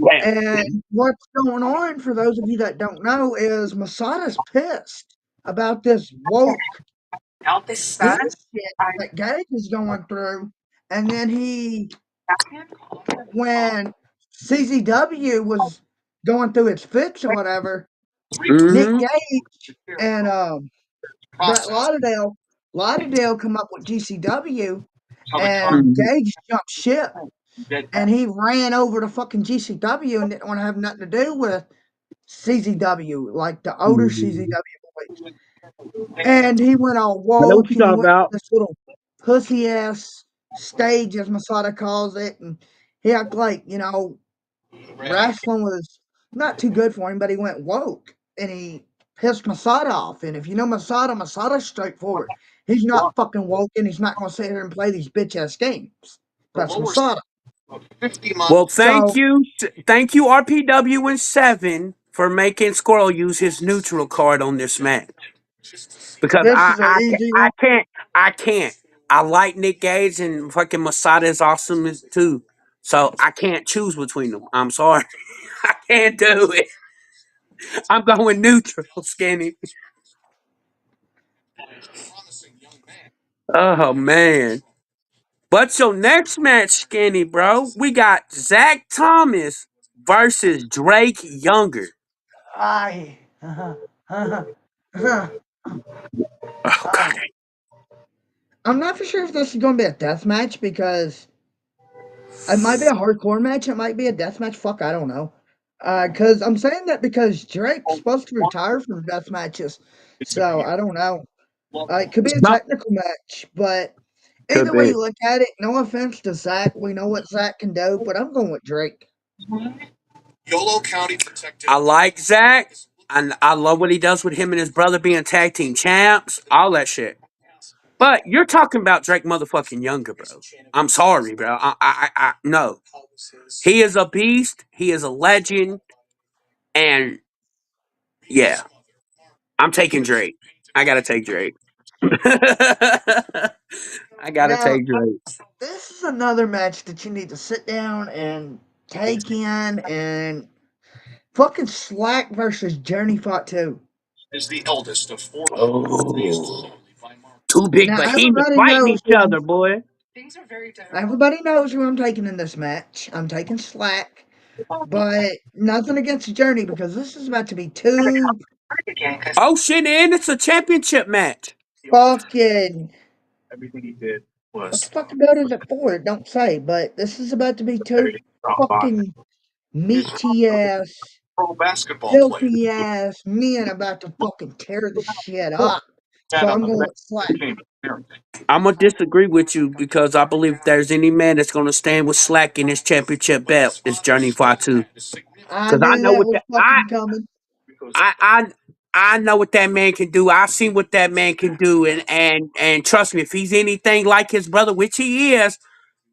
Damn. And what's going on, for those of you that don't know, is Masada's pissed about this woke Out this stud. bullshit I that Gage is going through. And then can't call him. when CZW was going through its fix or whatever, Nick Mm-hmm. Gage and Brett process. Lauderdale come up with GCW, How the car and Mhm. Gage jumped ship, dead and he ran over to fucking GCW and didn't want to have nothing to do with CZW, like the older Mhm. CZW boys. And he went all I know what woke, you and he talking went to about. this little pussy ass stage, as Masada calls it, and he acted like, wrestling was not too good for him, but he went woke and he pissed Masada off. And if you know Masada, Masada's straightforward. He's not fucking woke and he's not going to sit here and play these bitch ass games. the That's lower Masada. of 50 Well, miles. thank So you, thank you, RPW and Seven for making Squirrel use his neutral card on this match because this is an easy I one. can't, I can't. I like Nick Gage and fucking Masada is awesome too, so I can't choose between them. I'm sorry, I can't do it. I'm going neutral, Skinny. Oh man. But your next match, Skinny, bro, we got Zach Thomas versus Drake Younger. I, Okay. I'm not for sure if this is going to be a death match because it might be a hardcore match. It might be a death match. Fuck, I don't know. Because I'm saying that because Drake's supposed to retire from death matches. So I don't know. It could be a No, technical match, but could either way be. you look at it, no offense to Zach, we know what Zach can do, but I'm going with Drake. Yolo County protected. I like Zach, and I love what he does with him and his brother being tag team champs, all that shit. But you're talking about Drake motherfucking Younger, bro. I'm sorry, bro. No. He is a beast. He is a legend, and yeah, I'm taking Drake. I gotta take Drake. I gotta Now, take Drake. this is another match that you need to sit down and take in, and fucking Slack versus Journey Fought 2. Is the eldest of four. Oh, two big Now, behemoths fighting each other, boy. Things are very difficult. everybody knows who I'm taking in this match. I'm taking Slack, but nothing against Journey because this is about to be two Again, because Oh shit, and it's a championship match. fucking. everything he did What the was fucking build is it for? It don't say, but this is about to be two fucking his meaty ass, pro basketball player. filthy ass men about to fucking tear the shit up. So Had on I'm the going back with Slack. came everything. I'm gonna disagree with you because I believe if there's any man that's gonna stand with Slack in his championship belt, it's Journey Fatu. I Cause I knew know that what was that fucking coming. I I I know what that man can do. I've seen what that man can do, and trust me, if he's anything like his brother, which he is,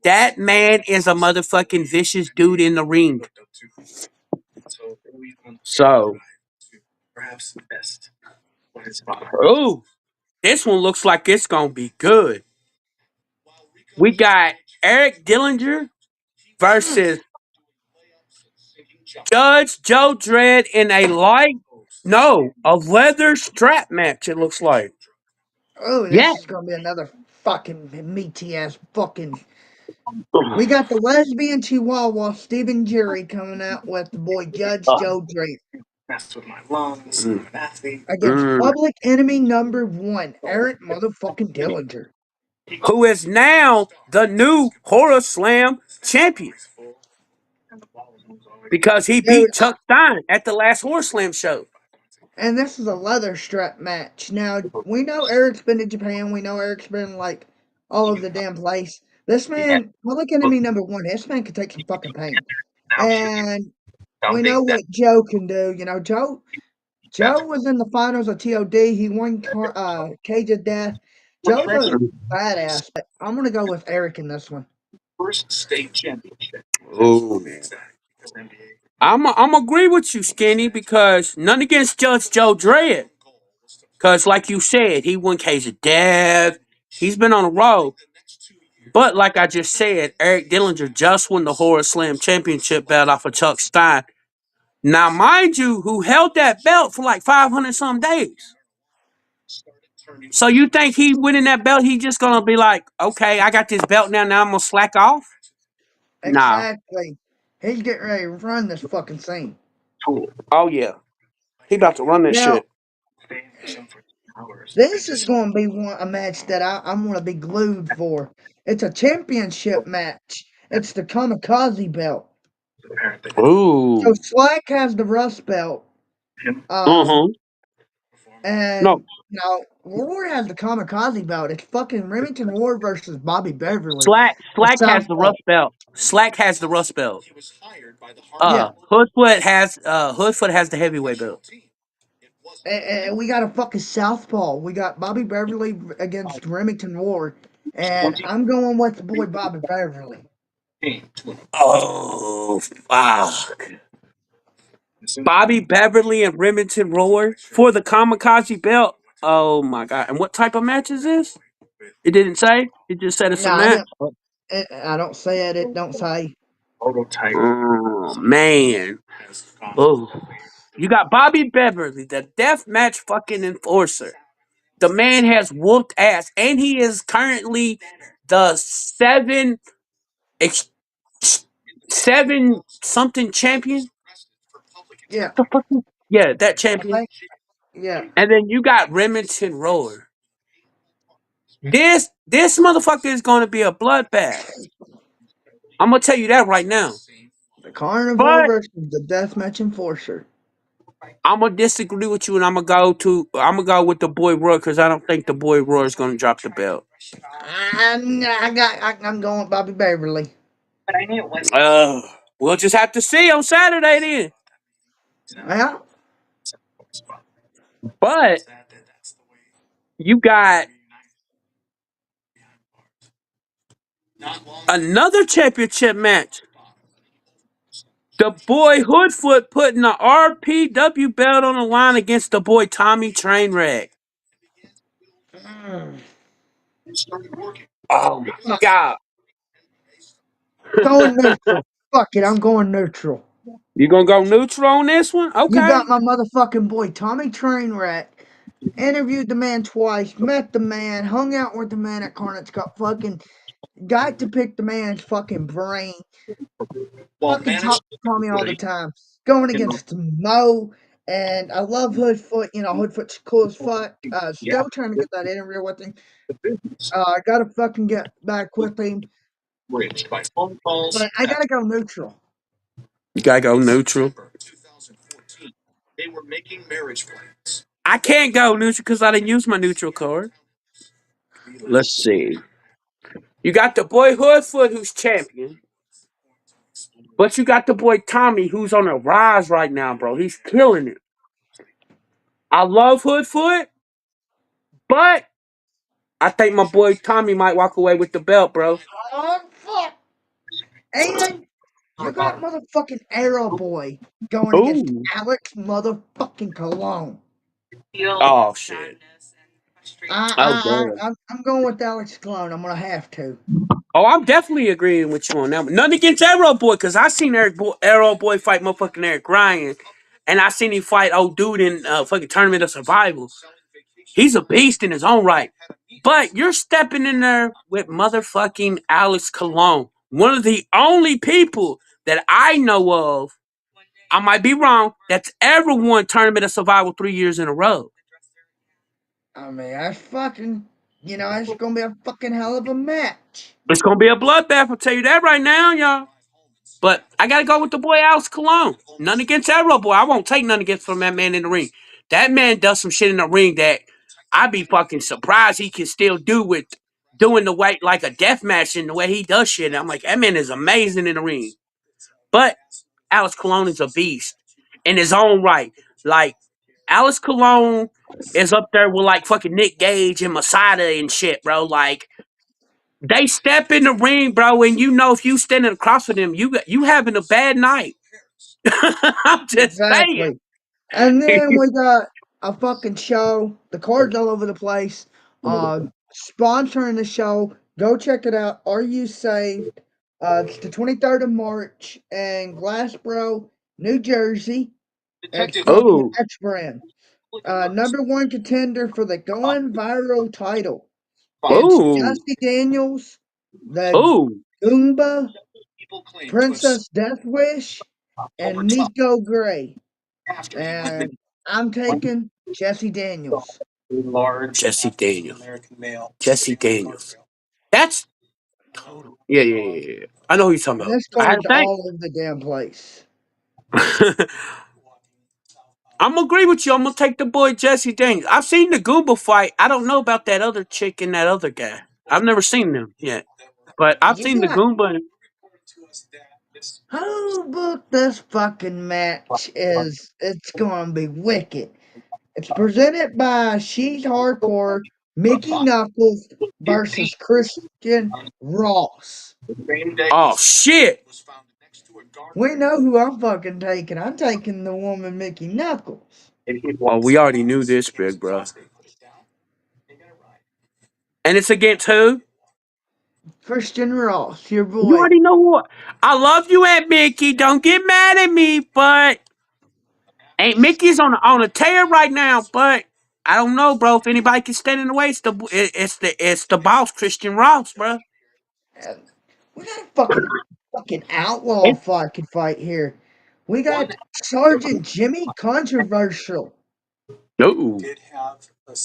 that man is a motherfucking vicious dude in the ring. So, Perhaps the best. ooh, this one looks like it's gonna be good. We got Eric Dillinger Mm. versus Judge Joe Dredd in a a leather strap match. It looks like. Oh, Yeah. this is gonna be another fucking meaty ass fucking. We got the lesbian Chihuahua Stephen Jury coming out with the boy Judge Joe Drake Messed with my lungs. I'm Mm, an athlete. against mm. public enemy number one, Eric motherfucking Dillinger. Who is now the new Horror Slam champion because he Dude, beat Chuck Stein at the last Horror Slam show. and this is a leather strap match. Now, we know Eric's been to Japan. We know Eric's been, like, all over the damn place. This man, public enemy number one, this man could take some fucking pain. And we know what Joe can do. Joe was in the finals of TOD. He won Cage of Death. Joe's a badass, but I'm going to go with Eric in this one. First state championship. Ooh. I'm agree with you, Skinny, because none against Judge Joe Dredd. Because, like you said, he won Cage of Death. He's been on the road. But, like I just said, Eric Dillinger just won the Horror Slam Championship belt off of Chuck Stein. Now, mind you, who held that belt for like 500 some days. So you think he winning that belt, he just gonna be like, okay, I got this belt now, now I'm gonna slack off? Nah. Exactly. He's getting ready to run this fucking scene. Oh yeah. He about to run this Now, shit. This is going to be a match that I'm going to be glued for. It's a championship match. It's the Kamikaze belt. So Ooh. Slack has the Rust belt. Um, Uh-huh. No. and Ward has the Kamikaze belt. It's fucking Remington Ward versus Bobby Beverly, the Slack has the Southpaw. rust belt. Slack has the rust belt. Yeah, Hoodfoot has the heavyweight belt. and we got a fucking Southpaw. We got Bobby Beverly against Remington Ward, and I'm going with the boy Bobby Beverly. Oh fuck. Bobby Beverly and Remington Roar for the Kamikaze belt. Oh my god. And what type of match is this? It didn't say. It just said it's No, a match. I don't say it. It don't say. Oh man. Oh. You got Bobby Beverly, the death match fucking enforcer. The man has whooped ass, and he is currently the ex- seven something champion. Yeah, The fuck? Yeah, that I champion. think. Yeah, And then you got Remington Roller. This motherfucker is going to be a bloodbath. I'm gonna tell you that right now. the Carnivore But versus the Deathmatch Enforcer. I'm gonna disagree with you, and I'm gonna go with the boy Roy because I don't think the boy Roy is gonna drop the belt. I'm going with Bobby Beverly. Uh, we'll just have to see on Saturday then. Yeah, But you got another championship match. The boy Hoodfoot putting the RPW belt on the line against the boy Tommy Trainwreck. mm. Oh my Fuck, god. going neutral. Fuck it, I'm going neutral. You gonna go neutral on this one? You Okay. got my motherfucking boy Tommy Trainwreck. Interviewed the man twice, met the man, hung out with the man at Carnage Cup, fucking got to pick the man's fucking brain. Fucking talk to Tommy all the time. Going against Mo, and I love Hoodfoot. Hoodfoot's cool as fuck. Still trying to get that interview with him. I gotta fucking get back with him, but I gotta go neutral. You gotta go neutral. I can't go neutral because I didn't use my neutral card. Let's see. You got the boy Hoodfoot who's champion, but you got the boy Tommy who's on a rise right now, bro. He's killing it. I love Hoodfoot, but I think my boy Tommy might walk away with the belt, bro. Oh fuck! And you got motherfucking Arrow Boy going against Ooh. Alex motherfucking Cologne. Oh shit. Oh damn. I'm going with Alex Cologne. I'm gonna have to. Oh, I'm definitely agreeing with you on that one. Nothing against Arrow Boy, because I seen Arrow Boy fight motherfucking Eric Ryan, and I seen him fight old dude in fucking Tournament of Survival. He's a beast in his own right. But you're stepping in there with motherfucking Alex Cologne, one of the only people that I know of, I might be wrong, that's ever won Tournament of Survival 3 years in a row. I mean, that's fucking. It's gonna be a fucking hell of a match. It's gonna be a bloodbath, I'll tell you that right now, y'all. But I gotta go with the boy Alex Cologne. None against Arrow Boy. I won't take none against from that man in the ring. That man does some shit in the ring that I'd be fucking surprised he can still do with doing the way like a death match and the way he does shit. And I'm like, that man is amazing in the ring. But Alex Cologne is a beast in his own right. Like Alex Cologne is up there with like fucking Nick Gage and Masada and shit, bro. Like they step in the ring, bro, and you know if you standing across from them, you having a bad night. I'm just saying. Exactly. And then we got a fucking show. The card's all over the place. Sponsoring the show. Go check it out. Are You Saved? It's the 23rd of March in Glassboro, New Jersey. It's fucking Oh, xbrand. Number one contender for the going viral title. It's oh, Jesse Daniels, the oh, Goomba, Princess Deathwish, and Nico Gray. And I'm taking Jesse Daniels. Jesse Daniels. Jesse Daniels. That's yeah. I know who you're talking about. Let's I go into think all over the damn place. I'm gonna agree with you. I'm gonna take the boy Jesse Daniels. I've seen the Goomba fight. I don't know about that other chick and that other guy. I've never seen them yet, but I've You seen the got Goomba. who booked this fucking match is it's gonna be wicked. It's presented by She's Hardcore, Mickey Knuckles versus Christian Ross. Oh shit! We know who I'm fucking taking. I'm taking the woman Mickey Knuckles. Well, we already knew this, big bro. And it's against who? Christian Ross, your You boy. already know what. I love you, Aunt Mickey. Don't get mad at me, but Aunt Mickey's on a tear right now. But I don't know, bro. If anybody can stand in the way, it's the boss, Christian Ross, bro. And we got a fucking outlaw It's, fucking fight here. We got Sergeant Jimmy Controversial no.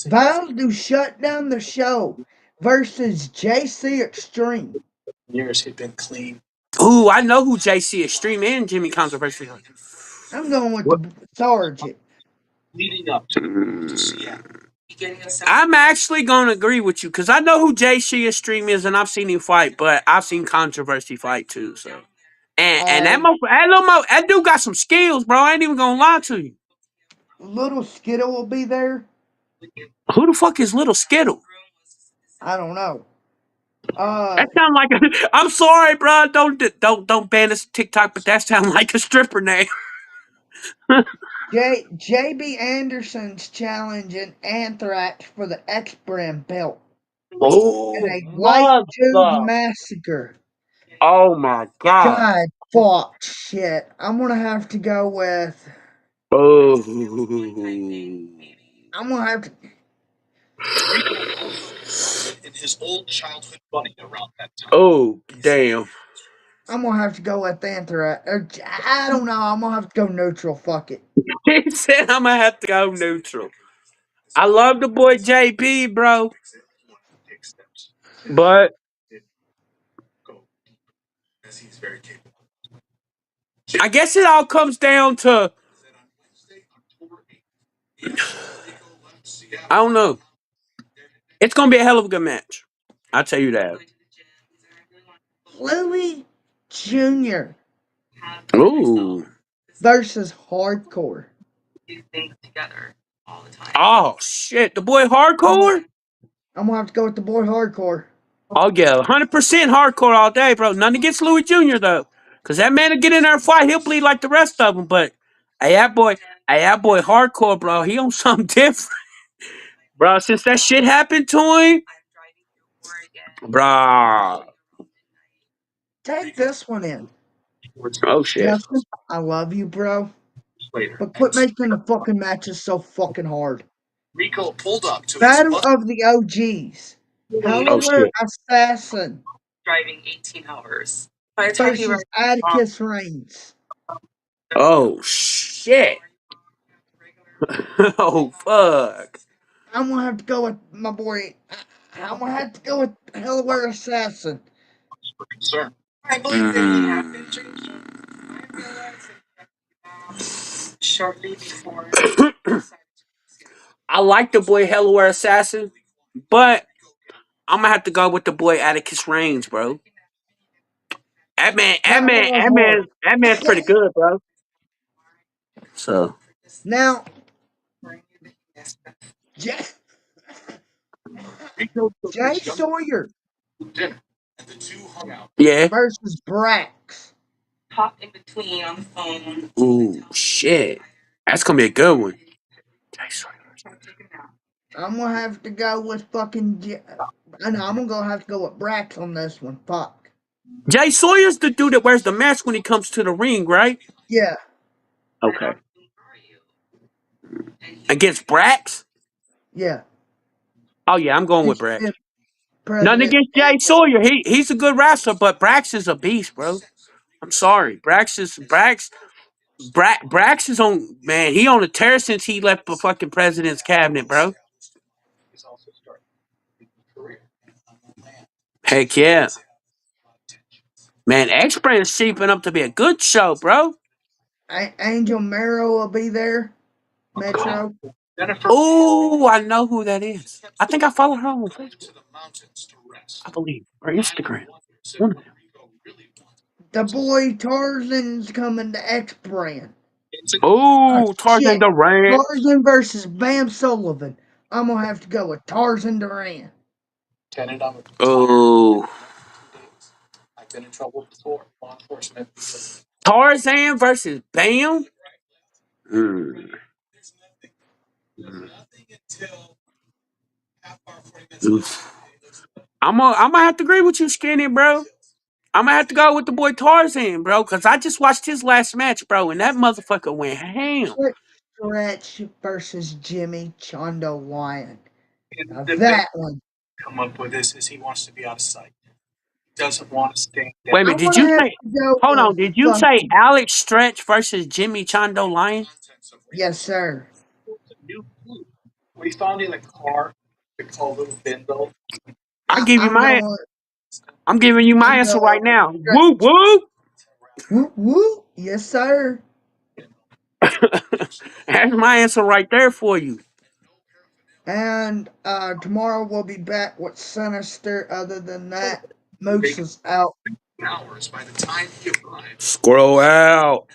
vows to shut down the show versus JC Extreme. Ooh, I know who JC Extreme and Jimmy Controversy are. I'm going with What? the Sergeant. I'm actually gonna agree with you because I know who JC Extreme is and I've seen him fight, but I've seen Controversy fight too. So and Uh, that dude got some skills, bro. I ain't even gonna lie to you. Little Skittle will be there. Who the fuck is Little Skittle? I don't know. That sound like a. I'm sorry, bro. Don't ban this TikTok, but that sound like a stripper name. JB Anderson's challenging Anthrax for the xbrand belt in Oh, a white dude mother! massacre. Oh my god! God, fuck, shit. I'm gonna have to go with. Oh, I'm gonna have to. oh, damn! I'm gonna have to go with Anthrax. I don't know. I'm gonna have to go neutral. Fuck it. He said I'm gonna have to go neutral. I love the boy JP, bro, but I guess it all comes down to I don't know. It's gonna be a hell of a good match. I'll tell you that. Louis Jr. Ooh. versus Hardcore. Oh shit, the boy I'm gonna, hardcore? I'm gonna have to go with the boy Hardcore. Oh yeah, 100% hardcore all day, bro. Nothing against Louis Jr. though, cause that man will get in there and fight. He'll bleed like the rest of them. But hey, that boy hardcore, bro. He on something different, bro. Since that shit happened to him, bro. Take this one in. Oh shit. Justin, I love you, bro. But quit making the fucking matches so fucking hard. Battle of the OGs. Oh Hellaware shit. Assassin versus Atticus Reigns. Oh shit. Oh fuck. I'm gonna have to go with my boy. I'm gonna have to go with Hellaware Assassin. I like the boy Hellaware Assassin, but I'm gonna have to go with the boy Atticus Reigns, bro. That one was hard. That man's pretty good, bro. So, Now, Jay, Jay Sawyer yeah. versus Brax. Ooh, shit. That's gonna be a good one. I'm gonna have to go with fucking. I know I'm gonna have to go with Brax on this one. Fuck. Jay Sawyer's the dude that wears the mask when he comes to the ring, right? Yeah, Okay. Against Brax? yeah. Oh yeah, I'm going with He's Brax. the Nothing president. against Jay Sawyer. He's a good wrestler, but Brax is a beast, bro. I'm sorry. Brax is on man, he on a tear since he left the fucking president's cabinet, bro. Heck yeah. Man, xbrand is shaping up to be a good show, bro. Angel Marrow will be there. Metro. Oh, I know who that is. I think I follow her on Facebook, I believe, or Instagram. One of them. The boy Tarzan's coming to X brand. Oh Oh, Tarzan shit. Durant. Tarzan versus Bam Sullivan. I'm gonna have to go with Tarzan Duran. Oh, Tarzan versus Bam. Hmm. Oof. I'm gonna have to agree with you, Skinny, bro. I'm gonna have to go with the boy Tarzan, bro, because I just watched his last match, bro, and that motherfucker went ham. Trick Stretch versus Jimmy Chondo Lion. Now that one. Wait a minute, I'm did gonna you have say? to go Hold on, with did you say Funky. Alex Stretch versus Jimmy Chondo Lion? Yes, sir. I give you I'm my. going. I'm giving you my I'm answer going right with now. Stretch. Whoop whoop. Woo woo. Yes, sir. That's my answer right there for you. And tomorrow we'll be back with Sinister. Other than that, Moose is out. Scroll out.